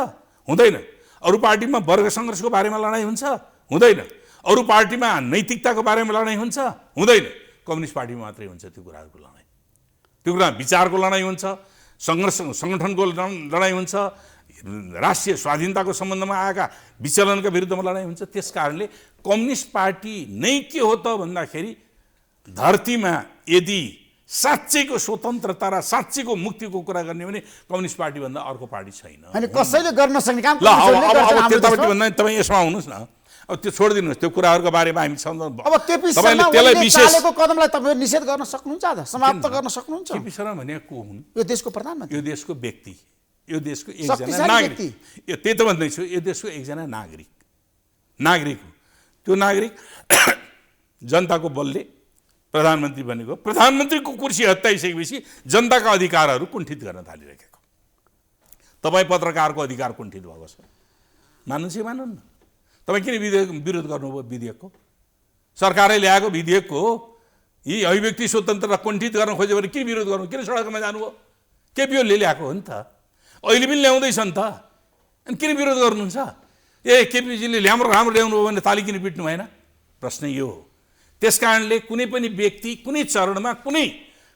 Speaker 2: हुँदैन। अरू पार्टीमा वर्ग सङ्घर्षको बारेमा लडाइँ हुन्छ? हुँदैन। अरू पार्टीमा नैतिकताको बारेमा लडाइँ हुन्छ? हुँदैन। कम्युनिस्ट पार्टीमा मात्रै हुन्छ त्यो कुराहरूको लडाइँ। त्यो कुरा विचारको लडाइँ हुन्छ, सङ्गठनको लडाइँ हुन्छ, राष्ट्रिय स्वाधीनताको सम्बन्धमा आएका विचलनका विरुद्धमा लडाइँ हुन्छ। त्यस कारणले कम्युनिस्ट पार्टी नै के हो त भन्दाखेरि धरतीमा यदि साँच्चैको स्वतन्त्रता र साँच्चैको मुक्तिको कुरा गर्ने भने कम्युनिस्ट पार्टीभन्दा अर्को पार्टी छैन।
Speaker 1: कसैले गर्न सक्ने काम
Speaker 2: तपाईँ यसमा आउनुहोस् न। अब त्यो छोडिदिनुहोस्, त्यो कुराहरूको बारेमा हामी
Speaker 1: अब केपी शर्मा चालेको कदमलाई तपाईँ निषेध गर्न सक्नुहुन्छ? आज समाप्त गर्न सक्नुहुन्छ?
Speaker 2: केपी शर्मा भनेको को हुन्?
Speaker 1: यो देशको प्रधानमन्त्री,
Speaker 2: यो देशको व्यक्ति, यो देशको एकजना नागरिक। त्यही त भन्दैछु, यो देशको एकजना नागरिक हो। त्यो नागरिक जनताको बलले प्रधानमन्त्री बनेको, प्रधानमन्त्रीको कुर्सी हत्याइसकेपछि जनताका अधिकारहरू कुण्ठित गर्न थालिरहेको। तपाईँ पत्रकारको अधिकार कुण्ठित भएको छ, मान्नु चाहिँ मान्नु न। तपाईँ किन विरोध गर्नुभयो विधेयकको? सरकारले ल्याएको विधेयकको हो। यी अभिव्यक्ति स्वतन्त्रता कुण्ठित गर्न खोज्यो भने किन विरोध गर्नु? किन सडकमा जानुभयो? केपी ओलीले ल्याएको हो नि त, अहिले पनि ल्याउँदैछन् त, अनि किन विरोध गर्नुहुन्छ? केपीजीले राम्रो ल्याउनु भयो भने ताली किन पिट्नु भएन? प्रश्न यो हो। त्यस कारणले कुनै पनि व्यक्ति कुनै चरणमा कुनै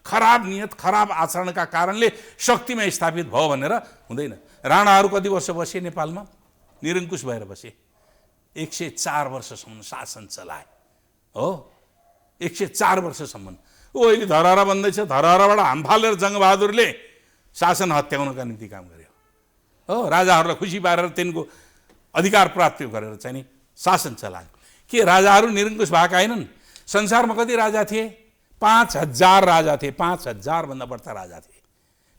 Speaker 2: खराब नियत, खराब आचरणका कारणले शक्तिमा स्थापित भयो भनेर हुँदैन। राणाहरू कति वर्ष बसे नेपालमा? निरङ्कुश भएर बसे। 104 वर्षसम्म शासन चलाए हो, 104 वर्षसम्म। अहिले धरहरा बन्दैछ, धरहराबाट हाम फालेर जङ्गबहादुरले शासन हत्याउनका निम्ति काम गर्यो हो। राजाहरूलाई खुसी पारेर तिनको अधिकार प्राप्त गरेर चाहिँ नि शासन चलायो। के राजाहरू निरङ्कुश भएका होइनन्? संसारमा कति राजा थिए? 5000 राजा थिए, 5000 भन्दा बढ्ता राजा थिए।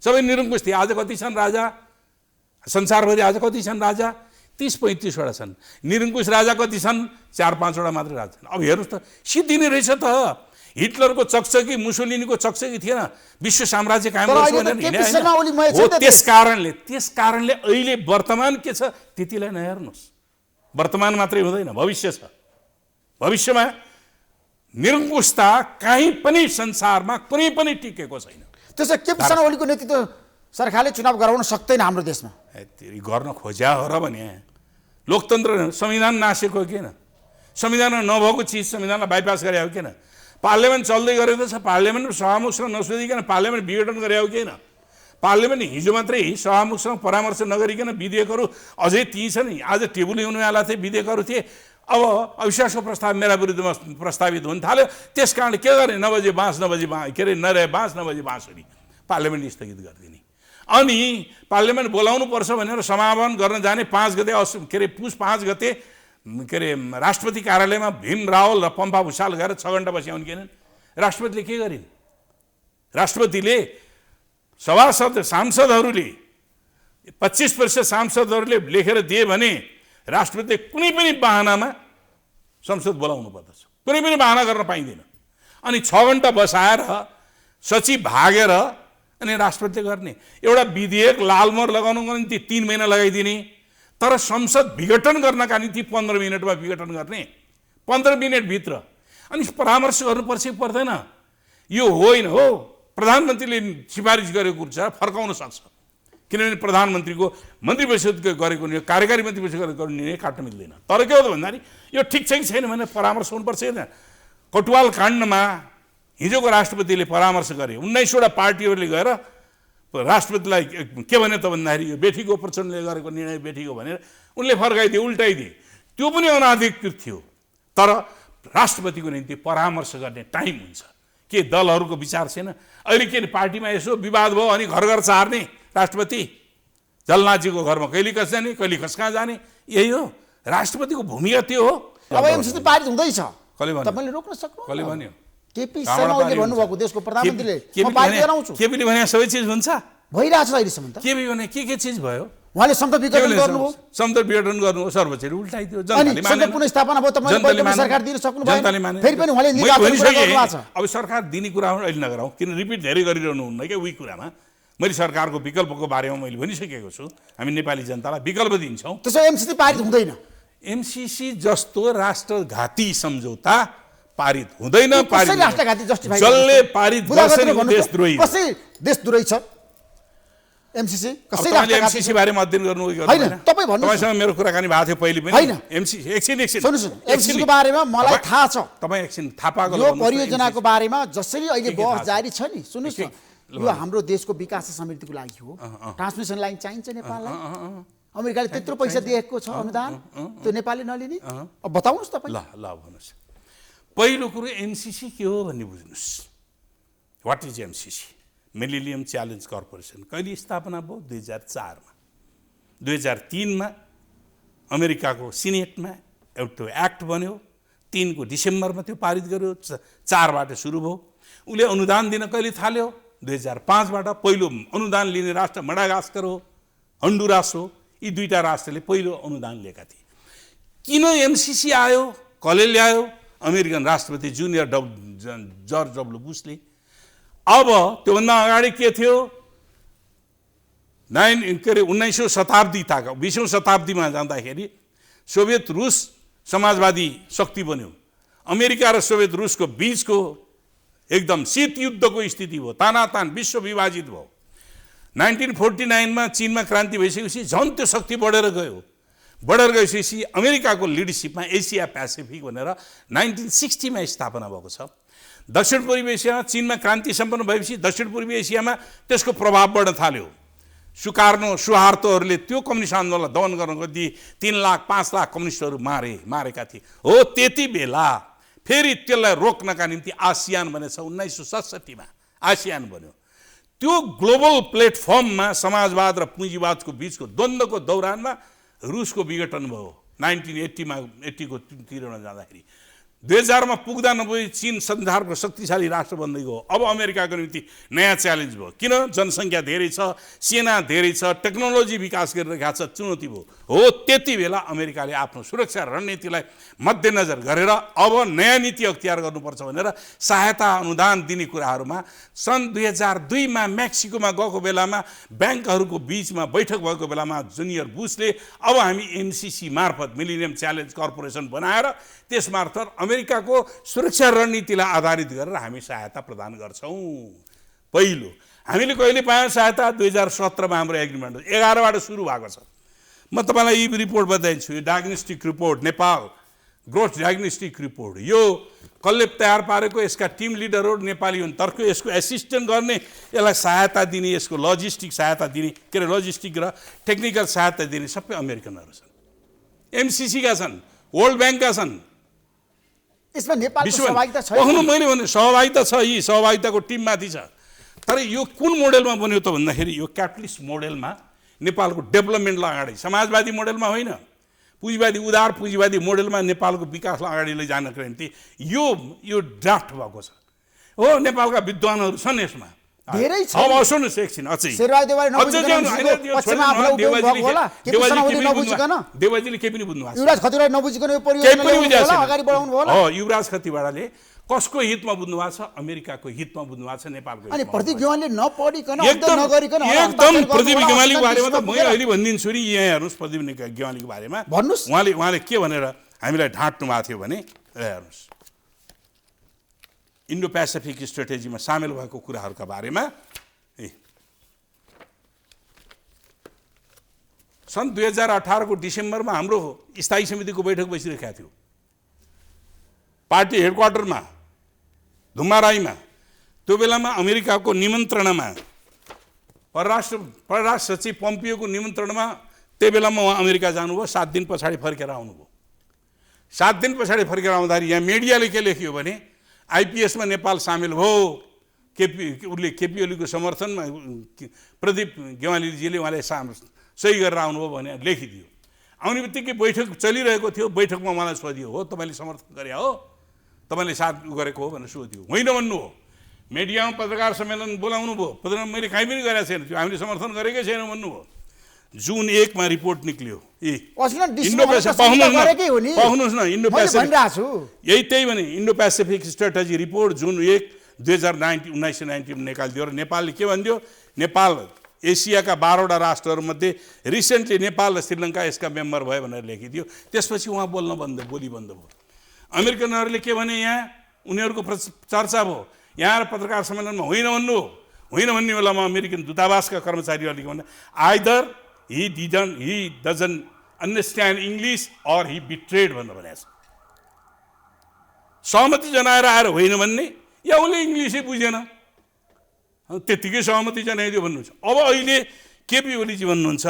Speaker 2: सबै निरङ्कुश थिए। आज कति छन् राजा संसारभरि? आज कति छन् राजा? 30-35 वटा छन्। निरङ्कुश राजा कति छन्? 4-5 वटा मात्रै राजा छन्। अब हेर्नुहोस् त, सिद्धिने रहेछ त। हिटलरको चकचकी, मुसोलिनीको चकचकी थिएन, विश्व साम्राज्य कायम गर्छु भनेर हिँड्यो। त्यस कारणले अहिले वर्तमान के छ त्यतिलाई नहेर्नुहोस्। वर्तमान मात्रै हुँदैन, भविष्य छ। भविष्यमा निरङ्कुशता कहीँ पनि संसारमा कुनै पनि टिकेको छैन।
Speaker 1: त्यसो केपी शर्मा ओलीको नेतृत्व सरकारले चुनाव गराउन सक्दैन हाम्रो देशमा?
Speaker 2: गर्न खोज्या हो र भने लोकतन्त्र संविधान नासेको हो किन? संविधानमा नभएको चिज संविधानलाई बाइपास गरे हो किन? पार्लियामेन्ट चल्दै गरेको छ, पार्लियामेन्ट सभामुखसँग नसोधिकन पार्लियामेन्ट विघटन गरे हो किन? पार्लियामेन्ट हिजो मात्रै सभामुखसँग परामर्श नगरिकन विधेयकहरू अझै ती छन्। आज टेबुल हुनेवाला थिए, विधेयकहरू थिए। अब अविश्वासको प्रस्ताव मेरा विरुद्धमा प्रस्तावित हुन थाल्यो। त्यस कारणले के गर्ने? नबजे बाँस नबजे के अरे नरहे बाँस नबजे बाँसुरी, पार्लियामेन्ट स्थगित गरिदिने। अनि पार्लियामेन्ट बोलाउनु पर्छ भनेर समापन गर्न जाने 5 गते के अरे पुस 5 गते के अरे राष्ट्रपति कार्यालयमा भीम रावल र पम्पा भुषाल गएर 6 घण्टा बस्याउन् किन? राष्ट्रपतिले के गरिन्? राष्ट्रपतिले सभासद सांसदहरूले 25% सांसदहरूले लेखेर दिए भने राष्ट्रपतिले कुनै पनि बहानामा संसद बोलाउनु पर्दछ। कुनै पनि बहाना गर्न पाइँदैन। अनि 6 घण्टा बसाएर सचिव भागेर अनि राष्ट्रपतिले गर्ने एउटा विधेयक लालमोहर लगाउनुको निम्ति 3 महिना लगाइदिने, तर संसद विघटन गर्नका निम्ति 15 मिनटमा विघटन गर्ने, 15 मिनटभित्र। अनि परामर्श गर्नुपर्छ पर्दैन? यो होइन हो। प्रधानमन्त्रीले सिफारिस गरेको कुरा फर्काउन सक्छ, किनभने प्रधानमन्त्रीको मन्त्री परिषदको गरेको निर्णय, कार्यकारी मन्त्री परिषद गरेको निर्णय काट्न मिल्दैन। तर के हो त भन्दाखेरि यो ठिक छ कि छैन भनेर परामर्श हुनुपर्छ। कटुवाल काण्डमा हिजोको राष्ट्रपतिले परामर्श गरे। 19 वटा पार्टीहरूले गएर राष्ट्रपतिलाई के भने त भन्दाखेरि यो बेठीको प्रचण्डले गरेको निर्णय बेठीको भनेर उनले फर्काइदिए, उल्टाइदिए। त्यो पनि अनाधिकृत थियो। तर राष्ट्रपतिको निम्ति परामर्श गर्ने टाइम हुन्छ। के दलहरूको विचार छैन? अहिले के पार्टीमा यसो विवाद भयो अनि घर घर चार्ने राष्ट्रपति, जलनाथजीको घरमा कहिले कस जाने, कहिले कस कहाँ जाने, यही हो राष्ट्रपतिको भूमिका। त्यो हो।
Speaker 1: अब एमसीसी पारित हुँदैछ,
Speaker 2: कसले भन्यो?
Speaker 1: तपाईले रोक्न सक्नु?
Speaker 2: कसले भन्यो?
Speaker 1: केपी शर्मा ओलीले भन्नुभएको, देशको प्रधानमन्त्रीले म पारित गराउँछु।
Speaker 2: केपीले भने सबै चिज हुन्छ?
Speaker 1: भइरहेछ अहिलेसम्म त।
Speaker 2: केपी भने के चिज भयो?
Speaker 1: उहाँले संसद विघटन गर्नुभयो।
Speaker 2: संसद विघटन गर्नुभयो, सर्वोच्चले उल्टाइदियो। जनताले
Speaker 1: मानेन। पुनर्स्थापना भयो, तपाईले सरकार दिन सक्नु भएन।
Speaker 2: जनताले मानेन।
Speaker 1: फेरि पनि उहाँले निर्वाचन गर्नुभएको छ।
Speaker 2: अब सरकार दिने कुरा अहिले नगराउँ, किन रिपिट धेरै गरिरहनु हुन्न क्या उही कुरामा। मैले सरकारको विकल्पको बारेमा मैले भनिसकेको छु। हामी नेपाली जनतालाई विकल्प दिन्छौँ।
Speaker 1: त्यसो एमसीसी पारित हुँदैन।
Speaker 2: एमसीसी जस्तो राष्ट्रघाती सम्झौता पारित हुँदैन।
Speaker 1: कसरी राष्ट्रघाती जस्टिफाई?
Speaker 2: जसले पारित गर्छ नि देशद्रोही।
Speaker 1: कसरी देशद्रोही छ एमसीसी? कसरी
Speaker 2: राष्ट्रघाती? एमसीसी बारेमा अध्ययन गर्नु
Speaker 1: होइन, तपाईँ भन्नु।
Speaker 2: तपाईसँग मेरो कुराकानी भएको थियो पहिले पनि।
Speaker 1: होइन,
Speaker 2: एमसीसी एकछिन
Speaker 1: सुन्नुहोस्, एमसीसीको बारेमा मलाई थाहा छ।
Speaker 2: तपाईँ एकछिन थाहा पाएको
Speaker 1: यो परियोजनाको बारेमा जसरी अहिले बहस जारी छ नि, सुन्नुहोस् न, यो हाम्रो देशको विकास र समृद्धिको लागि हो। ट्रान्समिसन लाइन चाहिन्छ नेपाललाई। अमेरिकाले त्यत्रो पैसा दिएको छ अनुदान, त्यो नेपालले नलिने? अब बताउनुहोस् तपाईँ।
Speaker 2: ल भन्नुहोस्। पहिलो कुरो एमसीसी के हो भन्ने बुझ्नुहोस्। What is MCC? Millennium challenge corporation कहिले स्थापना भयो? 2004मा। 2003मा अमेरिकाको सिनेटमा एउटा एक्ट बन्यो। 3को डिसेम्बरमा त्यो पारित गर्यो। 4बाट सुरु भयो। उसले अनुदान दिन कहिले थाल्यो? 2005बाट। पहिलो अनुदान लिने राष्ट्र मडागास्कर हो, हन्डुरास हो। यी दुईटा राष्ट्रले पहिलो अनुदान लिएका थिए। किन एमसीसी आयो? कसले ल्यायो? अमेरिकन राष्ट्रपति जुनियर जर्ज डब्ल्यू बुशले। अब त्योभन्दा अगाडि के थियो? 19औँ शताब्दी ताका 20औँ शताब्दीमा जाँदाखेरि सोभियत रुस समाजवादी शक्ति बन्यो। अमेरिका र सोभियत रुसको बीचको एकदम शीत युद्धको स्थिति भयो। तानातान, विश्व विभाजित भयो। 1949मा चीनमा क्रान्ति भइसकेपछि झन् त्यो शक्ति बढेर गयो। बढेर गएपछि अमेरिकाको लिडरसिपमा एसिया पेसिफिक भनेर 1960मा स्थापना भएको छ। दक्षिण पूर्वी एसियामा चीनमा क्रान्ति सम्पन्न भएपछि दक्षिण पूर्वी एसियामा त्यसको प्रभाव बढ्न थाल्यो। सुहार्तोहरूले त्यो कम्युनिस्ट आन्दोलनलाई दमन गर्नको निम्ति 3 लाख 5 लाख कम्युनिस्टहरू मारेका थिए। हो त्यति बेला फेरि त्यसलाई रोक्नका निम्ति आसियान बनेछ। 1967मा आसियान बन्यो। त्यो ग्लोबल प्लेटफर्ममा समाजवाद र पुँजीवादको बिचको द्वन्द्वको दौरानमा रुसको विघटन भयो। 1980 को तिरमा जाँदाखेरि 2000 मा पुग्दा नपुगी चीन संसारको शक्तिशाली राष्ट्र बन्दै गयो। अब अमेरिकाको निम्ति नयाँ च्यालेन्ज भयो। किन? जनसङ्ख्या धेरै छ, सेना धेरै छ, टेक्नोलोजी विकास गरिरहेको छ, चुनौती भयो। हो त्यति बेला अमेरिकाले आफ्नो सुरक्षा रणनीतिलाई मध्यनजर गरेर अब नयाँ नीति अख्तियार गर्नुपर्छ भनेर सहायता अनुदान दिने कुराहरूमा सन् 2002 मा मेक्सिकोमा गएको बेलामा ब्याङ्कहरूको बीचमा बैठक भएको बेलामा जुनियर बुशले अब हामी एमसिसी मार्फत मिलेनियम च्यालेन्ज कर्पोरेसन बनाएर त्यसमार्फत अमेरिकाको सुरक्षा रणनीतिलाई आधारित गरेर हामी सहायता प्रदान गर्छौँ। पहिलो हामीले कहिले पायौँ सहायता? 2017 मा हाम्रो एग्रिमेन्ट 11 बाट सुरु भएको छ। म तपाईँलाई यी रिपोर्ट बताइदिन्छु। यो diagnostic report, Nepal growth diagnostic report, यो कसले तयार पारेको? यसका टिम लिडरहरू नेपाली हुन्, तर्फ यसको एसिस्टेन्ट गर्ने, यसलाई सहायता दिने, यसको लजिस्टिक सहायता दिने, के अरे लजिस्टिक र टेक्निकल सहायता दिने सबै अमेरिकनहरू छन्, एमसिसीका छन्, वर्ल्ड ब्याङ्कका छन्।
Speaker 1: यसमा नेपालको सहभागिता छ?
Speaker 2: मैले भने सहभागिता छ, यी सहभागिताको टिममाथि छ। तर यो कुन मोडेलमा बन्यो त भन्दाखेरि यो क्यापिटलिस्ट मोडेलमा नेपालको डेभलपमेन्टलाई अगाडि, समाजवादी मोडेलमा होइन, पुँजीवादी उदार पुँजीवादी मोडेलमा नेपालको विकासलाई अगाडि लैजानको निम्ति यो ड्राफ्ट भएको छ। हो नेपालका विद्वानहरू छन् यसमा
Speaker 1: धेरै छ।
Speaker 2: अब सुन्नुहोस् एकछिन, देवाजीले के पनि बुझ्नु भएको छ?
Speaker 1: युवराज खतिवडा नबुझिकन यो परियोजना अगाडि बढाउनु भयो होला।
Speaker 2: युवराज खतिवडाले कसको हितमा बुझ्नु भएको छ? अमेरिकाको हितमा बुझ्नु भएको छ, नेपालको।
Speaker 1: अनि प्रदीप गेवालीले नपढिकन
Speaker 2: नगरिकन एकदम प्रदीप गेवालीको बारेमा त मैले अहिले भनिदिन्छु नि। यहाँ हेर्नुहोस् प्रदीप गेवालीको बारेमा
Speaker 1: भन्नुहोस्।
Speaker 2: उहाँले के भनेर हामीलाई ढाँट्नु भएको थियो भने, हेर्नुहोस् इन्डो पेसिफिक स्ट्रेटेजीमा सामेल भएको कुराहरूका बारेमा सन् 2018 को डिसेम्बरमा हाम्रो स्थायी समितिको बैठक बसिरहेको थियो पार्टी हेडक्वार्टरमा धुम्माराईमा। त्यो बेलामा अमेरिकाको निमन्त्रणामा परराष्ट्र सचिव पम्पियोको निमन्त्रणामा त्यो बेलामा उहाँ अमेरिका जानुभयो। 7 दिन पछाडि फर्केर आउनुभयो। 7 दिन पछाडि फर्केर आउँदाखेरि यहाँ मिडियाले के लेख्यो भने आइपिएसमा नेपाल सामेल भयो। उसले केपी ओलीको समर्थनमा प्रदीप गेवालीजीले उहाँले सही गरेर आउनुभयो भने लेखिदियो। आउने बित्तिकै बैठक चलिरहेको थियो। बैठकमा उहाँलाई सोधियो, हो तपाईँले समर्थन गरे हो, तपाईँले साथ गरेको हो भनेर सोधियो। होइन भन्नु हो। मिडियामा पत्रकार सम्मेलन बोलाउनु भयो। मैले कहीँ पनि गरेको छैन, त्यो हामीले समर्थन गरेकै छैन भन्नुभयो। जुन 1 मा रिपोर्ट निक्ल्यो। पाउनुहोस् न, इन्डो पेसिफिक यही त्यही भने इन्डो पेसिफिक स्ट्रेटेजी रिपोर्ट जुन 1 1990 निकालिदियो र नेपालले के भनिदियो? नेपाल एसियाका 12वटा राष्ट्रहरूमध्ये रिसेन्टली नेपाल र श्रीलङ्का यसका मेम्बर भयो भनेर लेखिदियो। त्यसपछि उहाँ बोली बन्द भयो। अमेरिकनहरूले के भने यहाँ उनीहरूको चर्चा भयो। यहाँ पत्रकार सम्मेलनमा होइन भन्नु हो। होइन भन्ने बेलामा अमेरिकन दूतावासका कर्मचारीहरूले के भने either he doesn't understand English or he betrayed भनेर भनेको छ। सहमति जनाएर आएर होइन भन्ने या उसले इङ्ग्लिसै बुझेन, त्यतिकै सहमति जनाइदियो भन्नुहुन्छ। अब अहिले केपी ओलीजी भन्नुहुन्छ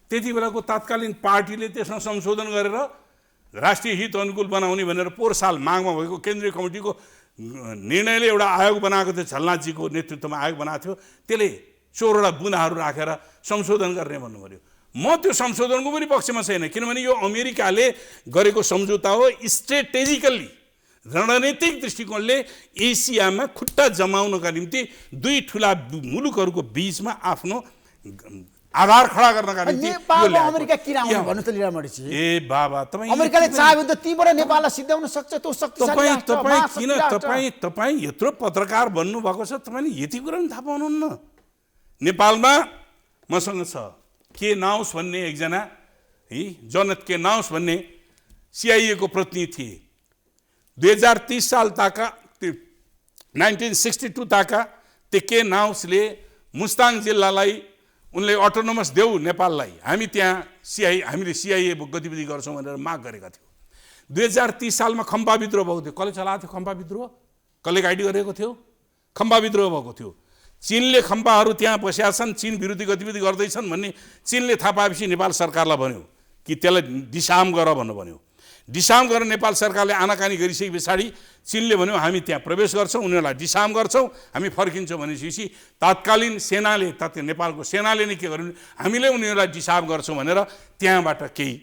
Speaker 2: त्यति बेलाको तत्कालीन पार्टीले त्यसमा संशोधन गरेर राष्ट्रिय हित अनुकूल बनाउने भनेर पोहोर साल मागमा भएको केन्द्रीय कमिटीको निर्णयले एउटा आयोग बनाएको थियो। झलनाथजीको नेतृत्वमा आयोग बनाएको थियो। त्यसले 14 वटा बुँदाहरू राखेर संशोधन गर्ने भन्नु पर्यो। म त्यो संशोधनको पनि पक्षमा छैन, किनभने यो अमेरिकाले गरेको सम्झौता हो। स्ट्रेटेजिकल्ली रणनीतिक दृष्टिकोणले एसियामा खुट्टा जमाउनका निम्ति दुई ठुला मुलुकहरूको बीचमा आफ्नो आधार खडा गर्नका निम्ति
Speaker 1: अमेरिका किन आउनु भन्नु त लीलामणिजी?
Speaker 2: ए बाबा, तपाईँ
Speaker 1: अमेरिकाले चाह्यो भने त तीबाट नेपाललाई सिध्याउन सक्छ। त्यो शक्तिशाली
Speaker 2: तपाईँ यत्रो पत्रकार बन्नु भएको छ, तपाईँले यति कुरा पनि थाहा पाउनुहुन्न। नेपालमा मसँग छ के नाउस भन्ने एकजना जनत के नाउस भन्ने CIA को प्रतिनिधि थिए। 2030 साल ताका 1962 ताका त्यो के नाउसले मुस्ताङ जिल्लालाई उनले अटोनोमस देऊ नेपाललाई, हामी त्यहाँ हामीले CIA गतिविधि गर्छौँ भनेर माग गरेका थियौँ। 2030 सालमा खम्बा विद्रोह भएको थियो। कसले चलाएको थियो खम्बा विद्रोह? कसले गाइड गरेको थियो? खम्बा विद्रोह भएको थियो। चीनले खम्बाहरू त्यहाँ बसेका छन्, चीन विरोधी गतिविधि गर्दैछन् भन्ने चीनले थाहा पाएपछि नेपाल सरकारलाई भन्यो कि त्यसलाई डिसार्म गर भनेर भन्यो। डिसार्म गरेर नेपाल सरकारले आनाकानी गरिसके पछाडि चीनले भन्यो हामी त्यहाँ प्रवेश गर्छौँ, उनीहरूलाई डिसार्म गर्छौँ, हामी फर्किन्छौँ भनेपछि तत्कालीन सेनाले नेपालको सेनाले नै के गर्यो, हामीले उनीहरूलाई डिसार्म गर्छौँ भनेर त्यहाँबाट केही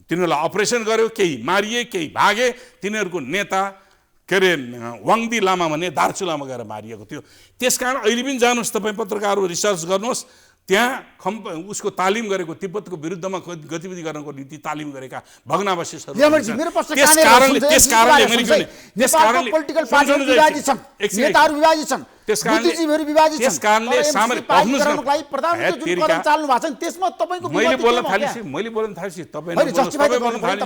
Speaker 2: तिनीहरूलाई अपरेसन गर्यो, केही मारिए, केही भागे। तिनीहरूको नेता के अरे वाङदी लामा भन्ने दार्चु लामा गएर मारिएको थियो। त्यसकारण अहिले पनि जानुहोस् तपाईँ पत्रकारहरू रिसर्च गर्नुहोस्, त्यहाँ उसको तालिम गरेको तिब्बतको विरुद्धमा गतिविधि गर्नको निम्ति तालिम गरेका भग्नावशेषहरू मैले बोल्न थालेपछि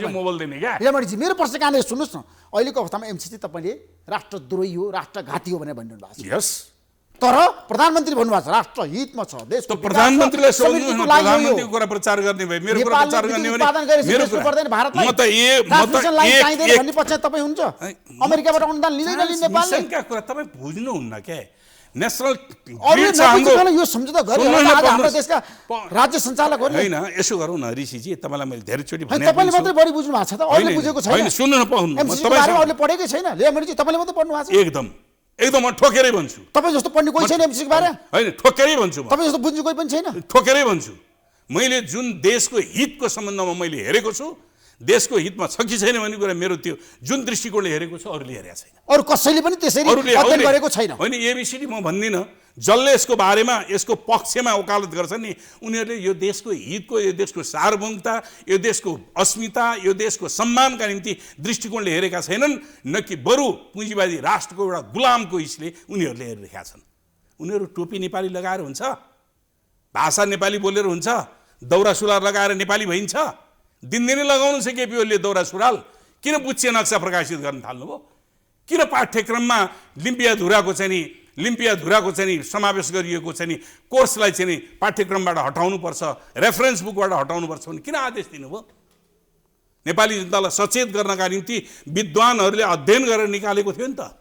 Speaker 2: म बोल्दैन क्या।
Speaker 1: मेरो प्रश्न कहाँनिर सुन्नुहोस् न, अहिलेको अवस्थामा एमसीसी तपाईँले राष्ट्रद्रोही हो, राष्ट्रघाती हो भनेर भनिरहनु भएको छ।
Speaker 2: यस,
Speaker 1: तर प्रधानमन्त्री भन्नुभएको छ राष्ट्रहितमा छ, देशको
Speaker 2: प्रधानमन्त्रीलाई प्रधानमन्त्रीको कुरा प्रचार गर्ने भए मेरो कुरा प्रचार गर्ने भने मेरो
Speaker 1: पर्दैन। भारतलाई भन्ने पक्ष तपाईँ हुन्छ, अमेरिकाबाट अनुदान लिँदैन नेपालले
Speaker 2: कुरा तपाईँ बुझ्नुहुन्न क्या। नेसनल
Speaker 1: यो सम्झौता गरे हाम्रो देशका राज्य सञ्चालक
Speaker 2: होइन। यसो गरौँ न ऋषिजी, तपाईँलाई मैले धेरैचोटि भने
Speaker 1: तपाईँले मात्रै बढी बुझ्नु भएको छ त, अरूले बुझेको छैन।
Speaker 2: सुन्नु नपाउनु,
Speaker 1: तपाईँले पढेकै छैन लेमनजी, तपाईँले मात्रै पढ्नु भएको छ।
Speaker 2: एकदम म ठोकेरै भन्छु।
Speaker 1: तपाईँ जस्तो पढ्ने कोही छैन एमसीसीको बारे?
Speaker 2: होइन, ठोकेरै भन्छु।
Speaker 1: तपाईँ जस्तो बुझ्ने कोही पनि छैन?
Speaker 2: ठोकेरै भन्छु। मैले जुन देशको हितको सम्बन्धमा मैले हेरेको छु, देशको हितमा छ कि छैन भन्ने कुरा मेरो त्यो जुन दृष्टिकोणले हेरेको छु अरूले हेरेको छैन।
Speaker 1: अरू कसैले पनि त्यसरी अध्ययन गरेको छैन।
Speaker 2: होइन, एबिसिडी म भन्दिनँ, जसले यसको बारेमा यसको पक्षमा वकालत गर्छन् नि उनीहरूले यो देशको हितको, यो देशको सार्वभौमता, यो देशको अस्मिता, यो देशको सम्मानका निम्ति दृष्टिकोणले हेरेका छैनन्, न कि बरु पुँजीवादी राष्ट्रको एउटा गुलामको हिस्से उनीहरूले हेरिरहेका छन्। उनीहरू टोपी नेपाली लगाएर हुन्छ, भाषा नेपाली बोलेर हुन्छ, दौरा सुरुवाल लगाएर नेपाली भइन्छ। दिनदिनै लगाउनु छ केपी ओलीले दौरा सुरुवाल, किन बुच्चे नक्सा प्रकाशित गर्न थाल्नुभयो? किन पाठ्यक्रममा लिम्पिया धुराको चाहिँ समावेश गरिएको चाहिँ कोर्सलाई चाहिँ पाठ्यक्रमबाट हटाउनुपर्छ, रेफरेन्स बुकबाट हटाउनुपर्छ भने किन आदेश दिनुभयो? नेपाली जनतालाई सचेत गर्नका निम्ति विद्वानहरूले अध्ययन गरेर निकालेको थियो नि त,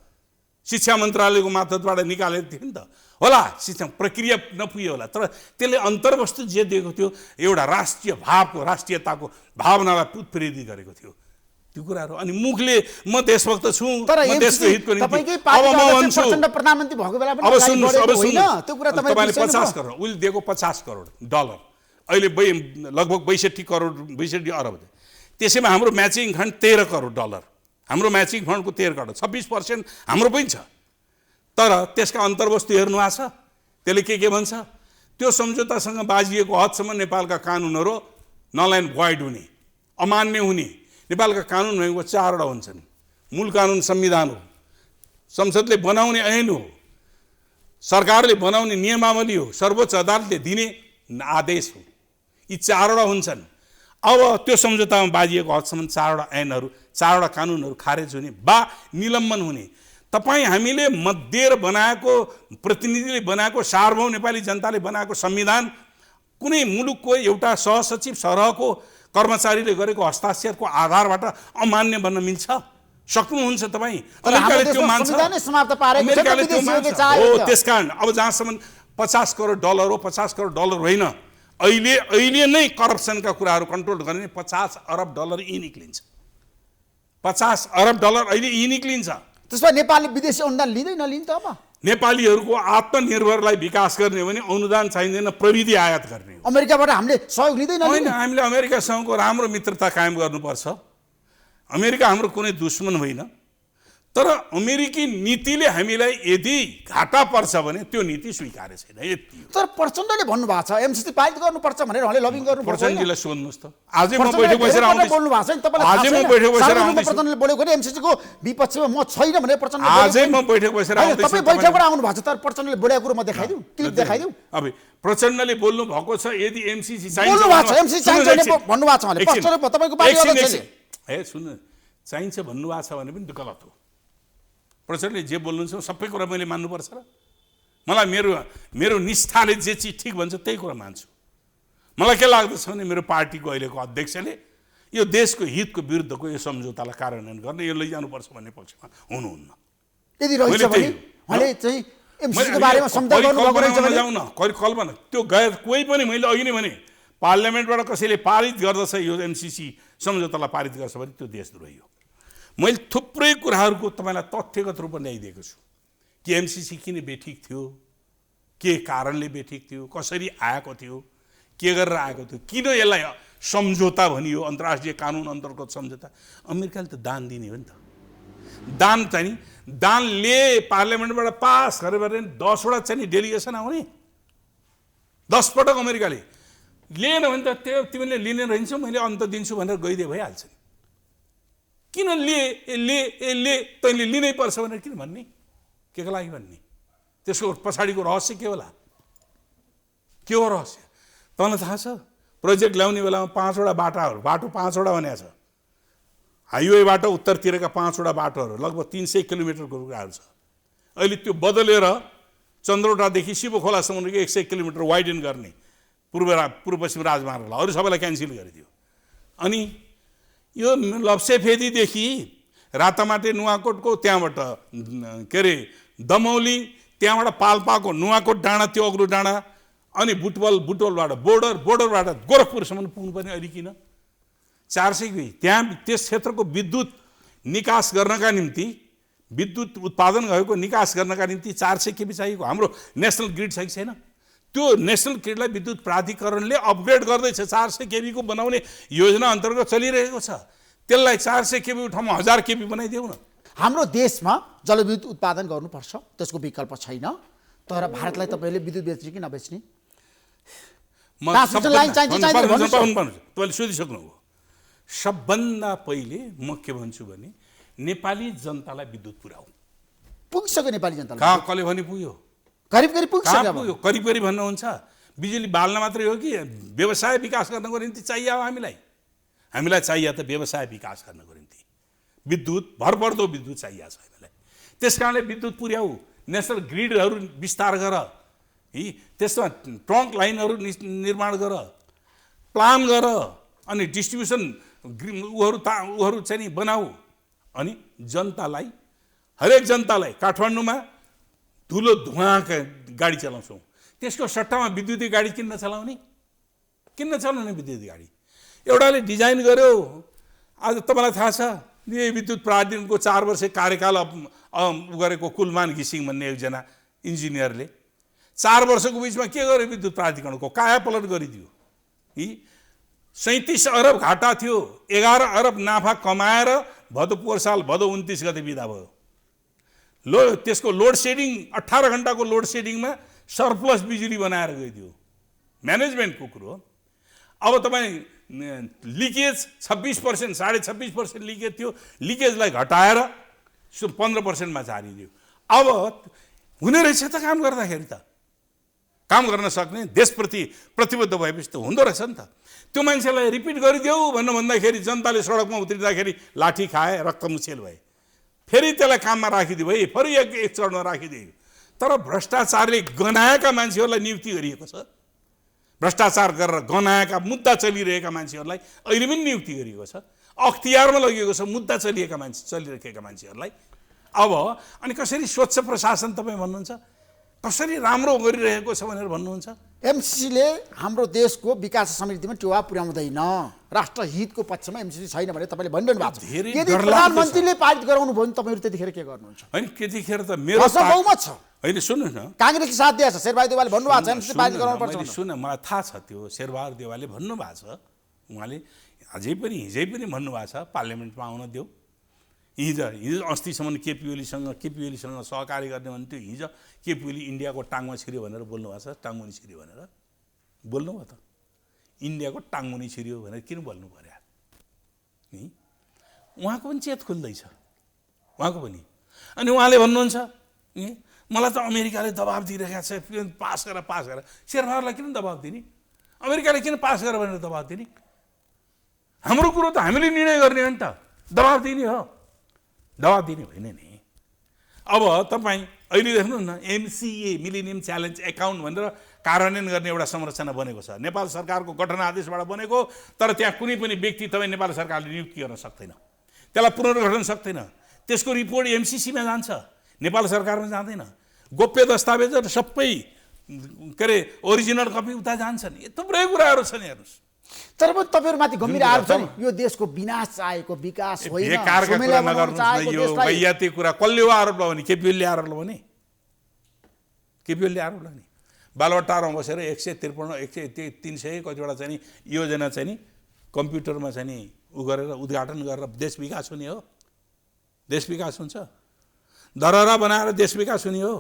Speaker 2: शिक्षा मन्त्रालयको मार्फतबाट निकालेको थियो नि त। होला शिक्षा प्रक्रिया नपुग्यो होला, तर त्यसले अन्तर्वस्तु जे दिएको थियो एउटा राष्ट्रिय भावको, राष्ट्रियताको भावनालाई उत्प्रेरित गरेको थियो त्यो कुराहरू। अनि मुखले म देशभक्त छु, म देशको हितको निम्ति अब म भन्छु,
Speaker 1: प्रधानमन्त्री भएको बेला पनि
Speaker 2: अब सुन्नुहोस्,
Speaker 1: त्यो कुरा
Speaker 2: तपाईँले 50 करोड उसले दिएको $50 करोड अहिले लगभग 62 अरब। त्यसैमा हाम्रो म्याचिङ फन्ड $13 करोड, हाम्रो म्याचिङ फन्डको 13 करोड, 26% हाम्रो पनि छ। तर त्यसका अन्तर्वस्तु हेर्नु भएको छ, त्यसले के भन्छ? त्यो सम्झौतासँग बाजिएको हदसम्म नेपालका कानुनहरू नल एन्ड भोइड हुने, अमान्य हुने। नेपालका कानुन भनेको 4वटा हुन्छन्। मूल कानुन संविधान हो, संसदले बनाउने ऐन हो, सरकारले बनाउने नियमावली हो, सर्वोच्च अदालतले दिने आदेश हो। यी 4वटा हुन्छन्। अब त्यो सम्झौतामा बाजिएको हदसम्म 4वटा ऐनहरू, 4वटा कानुनहरू खारेज हुने वा निलम्बन हुने। तपाईँ हामीले मध्येर बनाएको, प्रतिनिधिले बनाएको, सार्वभौम नेपाली जनताले बनाएको संविधान कुनै मुलुकको एउटा सहसचिव सरहको कर्मचारीले गरेको हस्ताक्षरको आधारबाट अमान्य बन्न मिल्छ? सक्नुहुन्छ तपाईँ? अमेरिकाले त्यो मान्छ, अमेरिकाले त्यो मान्छ हो। त्यसकारण अब जहाँसम्म $50 करोड हो, $50 करोड होइन, अहिले नै करप्सनका कुराहरू कन्ट्रोल गर्ने $50 अरब यी निक्लिन्छ। $50 अरब अहिले यी निक्लिन्छ।
Speaker 1: त्यसमा नेपालले विदेशी अनुदान लिँदै नलिन्छ? अब
Speaker 2: नेपालीहरूको आत्मनिर्भरलाई विकास गर्ने भने अनुदान चाहिँदैन, प्रविधि आयात गर्ने।
Speaker 1: अमेरिकाबाट हामीले सहयोग लिँदै
Speaker 2: होइन, हामीले अमेरिकासँगको राम्रो मित्रता कायम गर्नुपर्छ। अमेरिका हाम्रो कुनै दुश्मन होइन, तर अमेरिकी नीतिले हामीलाई यदि घाटा पर्छ भने त्यो नीति स्वीकार्य छैन, यति हो।
Speaker 1: तर प्रचण्डले भन्नुभएको छ एमसीसी पारित गर्नुपर्छ भनेर, उहाँले लबिङ गर्नु।
Speaker 2: प्रचण्डजीलाई सोध्नुहोस् त, आजै म बैठक बसेर आउँदैछु, आजै म बैठक बसेर आउँदैछु।
Speaker 1: प्रचण्डले बोलेको नि एमसीसीको विपक्षमा म छैन भनेर प्रचण्डले
Speaker 2: आजै म बैठक बसेर आउँदैछु।
Speaker 1: तपाईँ बैठकबाट आउनु भएको छ, तर प्रचण्डले बोलेको कुरो म देखाइदिउँ, क्लिप देखाइदिउँ।
Speaker 2: अब प्रचण्डले बोल्नु भएको छ यदि एमसीसी चाहिन्छ
Speaker 1: भन्नुभएको छ भने तपाईँको पार्टीवाला
Speaker 2: सुन्नु चाहिन्छ भन्नुभएको छ भने पनि त्यो गलत हो। प्रचण्डले जे बोल्नुहुन्छ सबै कुरा मैले मान्नुपर्छ र? मलाई मेरो निष्ठाले जे चिज ठिक भन्छ त्यही कुरा मान्छु। मलाई के लाग्दछ भने मेरो पार्टीको अहिलेको अध्यक्षले यो देशको हितको विरुद्धको यो सम्झौतालाई कार्यान्वयन गर्ने, यो लैजानुपर्छ भन्ने पक्षमा हुनुहुन्न।
Speaker 1: यदि रहेछ भने उहाँले चाहिँ एमसीसीको बारेमा सम्झौता गर्नुभएको रहेछ भने
Speaker 2: जाउँ न, कल्पना त्यो गएर कोही पनि, मैले अघि नै भने पार्लियामेन्टबाट कसैले पारित गर्दछ यो एमसीसी सम्झौतालाई पारित गर्छ भने त्यो देशद्रोही हो। मैले थुप्रै कुराहरूको तपाईँलाई तथ्यगत रूपमा ल्याइदिएको छु कि एमसीसी किन बेठिक थियो, के कारणले बेठिक थियो, कसरी आएको थियो, के गरेर आएको थियो, किन यसलाई सम्झौता भनियो, अन्तर्राष्ट्रिय कानुन अन्तर्गत सम्झौता। अमेरिकाले त दान दिने हो नि त। दान चाहिँ नि दानले पार्लियामेन्टबाट पास गरे भने 10 वटा चाहिँ नि डेलिगेसन आउने, 10 पटक अमेरिकाले लिएन भने त त्यो तिमीले लिने रहन्छौ, मैले अन्त दिन्छु भनेर गइदिए भइहाल्छ नि। किन ले तैँले लिनै पर्छ भनेर किन भन्ने, के को लागि भन्ने? त्यसको पछाडिको रहस्य के होला? के हो रहस्य? तँलाई थाहा छ प्रोजेक्ट ल्याउने बेलामा 5 वटा बाटो 5 वटा भनेको छ। हाइवेबाट उत्तरतिरका 5 वटा बाटोहरू लगभग 300 किलोमिटरको कुराहरू छ। अहिले त्यो बदलेर चन्द्रवटादेखि शिव खोलासम्मको 100 किलोमिटर वाइडन गर्ने पूर्व पश्चिम राजमार्गलाई अरू सबैलाई क्यान्सल गरिदियो। अनि यो लप्सेफेदीदेखि रातामाटे नुवाकोटको त्यहाँबाट के अरे दमौली, त्यहाँबाट पाल्पाको नुवाकोट डाँडा, त्यो अग्लो डाँडा, अनि बुटवलबाट बोर्डरबाट गोरखपुरसम्म पुग्नुपर्ने अहिले किन 400 त्यहाँ त्यस क्षेत्रको विद्युत निकास गर्नका निम्ति, विद्युत उत्पादन भएको निकास गर्नका निम्ति 400 केबी चाहिएको। हाम्रो नेसनल ग्रिड छ कि छैन? त्यो नेसनल ग्रिडलाई विद्युत प्राधिकरणले अपग्रेड गर्दैछ, 400 केबीको बनाउने योजना अन्तर्गत चलिरहेको छ। त्यसलाई 400 केबी ठाउँमा 1000 केबी बनाइदेऊ न।
Speaker 1: हाम्रो देशमा जलविद्युत उत्पादन गर्नुपर्छ, त्यसको विकल्प छैन। तर भारतलाई तपाईँले विद्युत बेच्ने कि नबेच्ने?
Speaker 2: तपाईँले सोधिसक्नुभयो। सबभन्दा पहिले म के भन्छु भने नेपाली जनतालाई विद्युत पुर्याऊ।
Speaker 1: पुगिसक्यो नेपाली जनतालाई?
Speaker 2: कहाँ कसले भने पुग्यो?
Speaker 1: करिब पुगिसक्यो।
Speaker 2: करिब भन्नुहुन्छ बिजुली बाल्न मात्रै हो कि व्यवसाय विकास गर्नको निम्ति चाहियो? हामीलाई चाहियो त व्यवसाय विकास गर्नको निम्ति विद्युत, भरपर्दो विद्युत चाहिएको छ हामीलाई। त्यस कारणले विद्युत पुर्याऊ, नेसनल ग्रिडहरू विस्तार गर, त्यसमा ट्रङ्क लाइनहरू निर्माण गर, प्लान गर, अनि डिस्ट्रिब्युसन उहरू चाहिँ नि बनाऊ। अनि जनतालाई, हरेक जनतालाई काठमाडौँमा धुलो धुवाँका गाडी चलाउँछौँ, त्यसको सट्टामा विद्युतीय गाडी किन्न चलाउने विद्युतीय गाडी? एउटाले डिजाइन गर्यो, आज तपाईँलाई थाहा छ यो विद्युत प्राधिकरणको 4 वर्ष कार्यकाल गरेको कुलमान घिसिङ भन्ने एकजना इन्जिनियरले 4 वर्षको बिचमा के गर्यो? विद्युत प्राधिकरणको कायापलट गरिदियो। 37 अरब घाटा थियो, 11 अरब नाफा कमाएर भदौ 29 गते बिदा भयो। त्यसको लोड सेडिङ 18 घण्टाको लोड सेडिङमा सरप्लस बिजुली बनाएर गइदियो। म्यानेजमेन्टको कुरो हो। अब तपाईँ लिकेज 26%, 26.5% लिकेज थियो, लिकेजलाई घटाएर 15%मा झारिदियो। अब हुने रहेछ त काम गर्दाखेरि, त काम गर्न सक्ने देशप्रति प्रतिबद्ध भएपछि त हुँदो रहेछ नि त। त्यो मान्छेलाई रिपिट गरिदेऊ भन्दाखेरि जनताले सडकमा उत्रिँदाखेरि लाठी खाए, रक्तमुछेल भए, फेरि त्यसलाई काममा राखिदियो है, फेरि एक चरणमा राखिदियो। तर भ्रष्टाचारले गनाएका मान्छेहरूलाई नियुक्ति गरिएको छ। भ्रष्टाचार गरेर गनाएका, मुद्दा चलिरहेका मान्छेहरूलाई अहिले पनि नियुक्ति गरिएको छ। अख्तियारमा लगिएको छ मुद्दा चलिरहेका मान्छेहरूलाई। अब अनि कसरी स्वच्छ प्रशासन तपाईँ भन्नुहुन्छ, कसरी राम्रो गरिरहेको छ भनेर भन्नुहुन्छ?
Speaker 1: एमसिसीले हाम्रो देशको विकास समृद्धिमा टेवा पुर्याउँदैन, राष्ट्रहितको पक्षमा एमसिसी छैन भने तपाईँले भनिरहनु भएको छ। यदि प्रधानमन्त्रीले पारित गराउनु भयो भने तपाईँहरू त्यतिखेर के गर्नुहुन्छ?
Speaker 2: होइन, त्यतिखेर त मेरो
Speaker 1: बहुमत छ।
Speaker 2: होइन सुन्नुहोस् न,
Speaker 1: काङ्ग्रेसले साथ दिएछ, शेरबहादुर देउवाले भन्नुभएको छ एमसिसी पारित गराउनुपर्छ।
Speaker 2: सुन, मलाई थाहा छ त्यो शेरबहादुर देउवाले भन्नुभएको छ, उहाँले हिजै पनि भन्नुभएको छ पार्लियामेन्टमा आउन देऊ। हिजो अस्तिसम्म केपी ओलीसँग सहकारी गर्ने भन्थ्यो, हिजो केपी ओली इन्डियाको टाङमा छिर्यो भनेर बोल्नुभएको छ। टाङमुनि छिर्यो भनेर बोल्नुभयो त? इन्डियाको टाङमुनि छिर्यो भनेर किन बोल्नु पर्यो? उहाँको पनि चेत खुल्दैछ, उहाँको पनि। अनि उहाँले भन्नुहुन्छ मलाई त अमेरिकाले दबाब दिइरहेको छ, पास गर। शेरबहादुरलाई किन दबाब दिने? अमेरिकाले किन पास गर भनेर दबाब दिने? हाम्रो कुरो त हामीले निर्णय गर्ने हो नि त, दबाब दिने हो? दबाब दिने होइन नि। अब तपाईँ अहिले देख्नुहोस् न, MCA मिलेनियम च्यालेन्ज एकाउन्ट भनेर कार्यान्वयन गर्ने एउटा संरचना बनेको छ, नेपाल सरकारको गठन आदेशबाट बनेको। तर त्यहाँ कुनै पनि व्यक्ति तपाईँ नेपाल सरकारले नियुक्ति गर्न सक्दैन, त्यसलाई पुनर्गठन सक्दैन। त्यसको रिपोर्ट MCCमा जान्छ, नेपाल सरकारमा जाँदैन। गोप्य दस्तावेजहरू सबै के अरे ओरिजिनल कपी उता जान्छन्। थुप्रै कुराहरू छन्, हेर्नुहोस्।
Speaker 1: तर पनि तपाईँहरूमाथि गम्भीर आरोप छ नि, यो देशको विनाश चाहेको विकास होइन।
Speaker 2: यो वैयाती कुरा कसले आरोप लगाउने? केपी ओलीले आरोप लगाउने? केपी ओलीले आरोप लगाउने? बालुवाटारमा बसेर 153 100 300 कतिवटा चाहिँ नि योजना चाहिँ नि कम्प्युटरमा चाहिँ नि उ गरेर उद्घाटन गरेर देश विकास हुने हो? देश विकास हुन्छ? धरहरा बनाएर देश विकास हुने हो?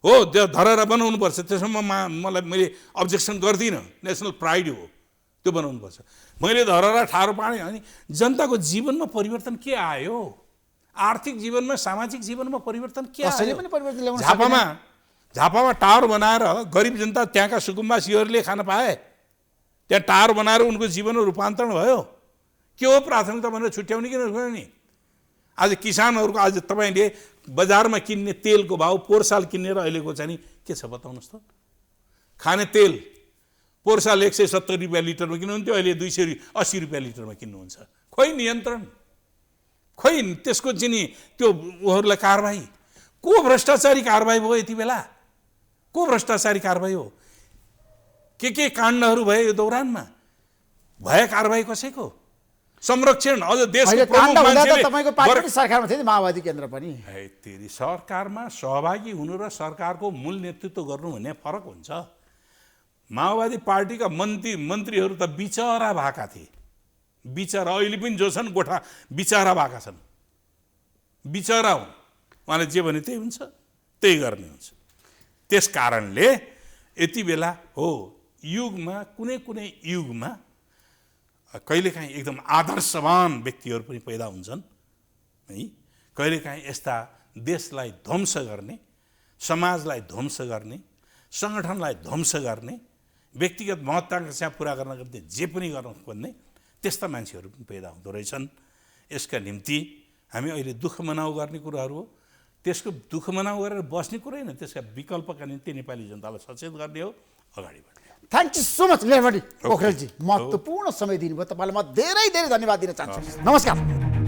Speaker 2: त्यो धरहरा बनाउनुपर्छ, त्यसमा मलाई मैले अब्जेक्सन गर्दिनँ, नेसनल प्राइड हो, त्यो बनाउनुपर्छ। मैले धरहरा ठाडो पाएँ अनि जनताको जीवनमा परिवर्तन के आयो? आर्थिक जीवनमा, सामाजिक जीवनमा परिवर्तन के
Speaker 1: कसैले
Speaker 2: आयो?
Speaker 1: पनि परिवर्तन ल्याउन सकेन।
Speaker 2: झापामा टावर बनाएर गरिब जनता, त्यहाँका सुकुम्बासीहरूले खान पाए, त्यहाँ टावर बनाएर उनको जीवनमा रूपान्तरण भयो। के हो प्राथमिकता भनेर छुट्याउने किन गर्नु नि? आज किसानहरूको, आज तपाईँले बजारमा किन्ने तेलको भाउ पोहोर साल किन्ने र अहिलेको चाहिँ नि के छ बताउनुहोस् त? खाने तेल पोहोर साल 170 रुपियाँ लिटरमा किन्नुहुन्थ्यो, अहिले 280 रुपियाँ लिटरमा किन्नुहुन्छ। खोइ नियन्त्रण, खोइ त्यसको चाहिँ नि त्यो उहाँहरूलाई कारबाही। को भ्रष्टाचारी कारबाही भयो यति बेला? को भ्रष्टाचारी कारबाही हो? के काण्डहरू भयो यो दौरानमा? भए कारबाही कसैको? संरक्षण अझ देशको प्रमुख मान्छेले
Speaker 1: तपाईको पार्टी पनि सरकारमा थियो नि, माओवादी केन्द्र पनि।
Speaker 2: है तेरी, सरकारमा सहभागी हुनु र सरकारको मूल नेतृत्व गर्नु भन्ने फरक हुन्छ। माओवादी पार्टीका मन्त्रीहरू त बिचरा भएका थिए, बिचरा। अहिले पनि जो छन् गोठा बिचरा भएका छन्, बिचरा हुन्। उहाँले जे भने त्यही हुन्छ, त्यही गर्ने हुन्छ। त्यस कारणले यति बेला हो युगमा, कुनै युगमा कहिलेकाहीँ एकदम आदर्शवान व्यक्तिहरू पनि पैदा हुन्छन् है। कहिलेकाहीँ यस्ता देशलाई ध्वंस गर्ने, समाजलाई ध्वंस गर्ने, सङ्गठनलाई ध्वंस गर्ने, व्यक्तिगत महत्त्वाकांक्षा पुरा गर्न गर्दै जे पनि गर्न खोज्ने त्यस्ता मान्छेहरू पनि पैदा हुँदो रहेछन्। यसका निम्ति हामी अहिले दुःख मनाउ गर्ने कुराहरू हो। त्यसको दुःख मनाउ गरेर बस्ने कुरै होइन, त्यसका विकल्पका निम्ति नेपाली जनतालाई सचेत गर्ने हो, अगाडि बढ्ने हो।
Speaker 1: Thank you so much Lekhmani पोखरेलजी, महत्त्वपूर्ण समय दिनुभयो। तपाईँलाई म धेरै धेरै धन्यवाद दिन चाहन्छु। नमस्कार।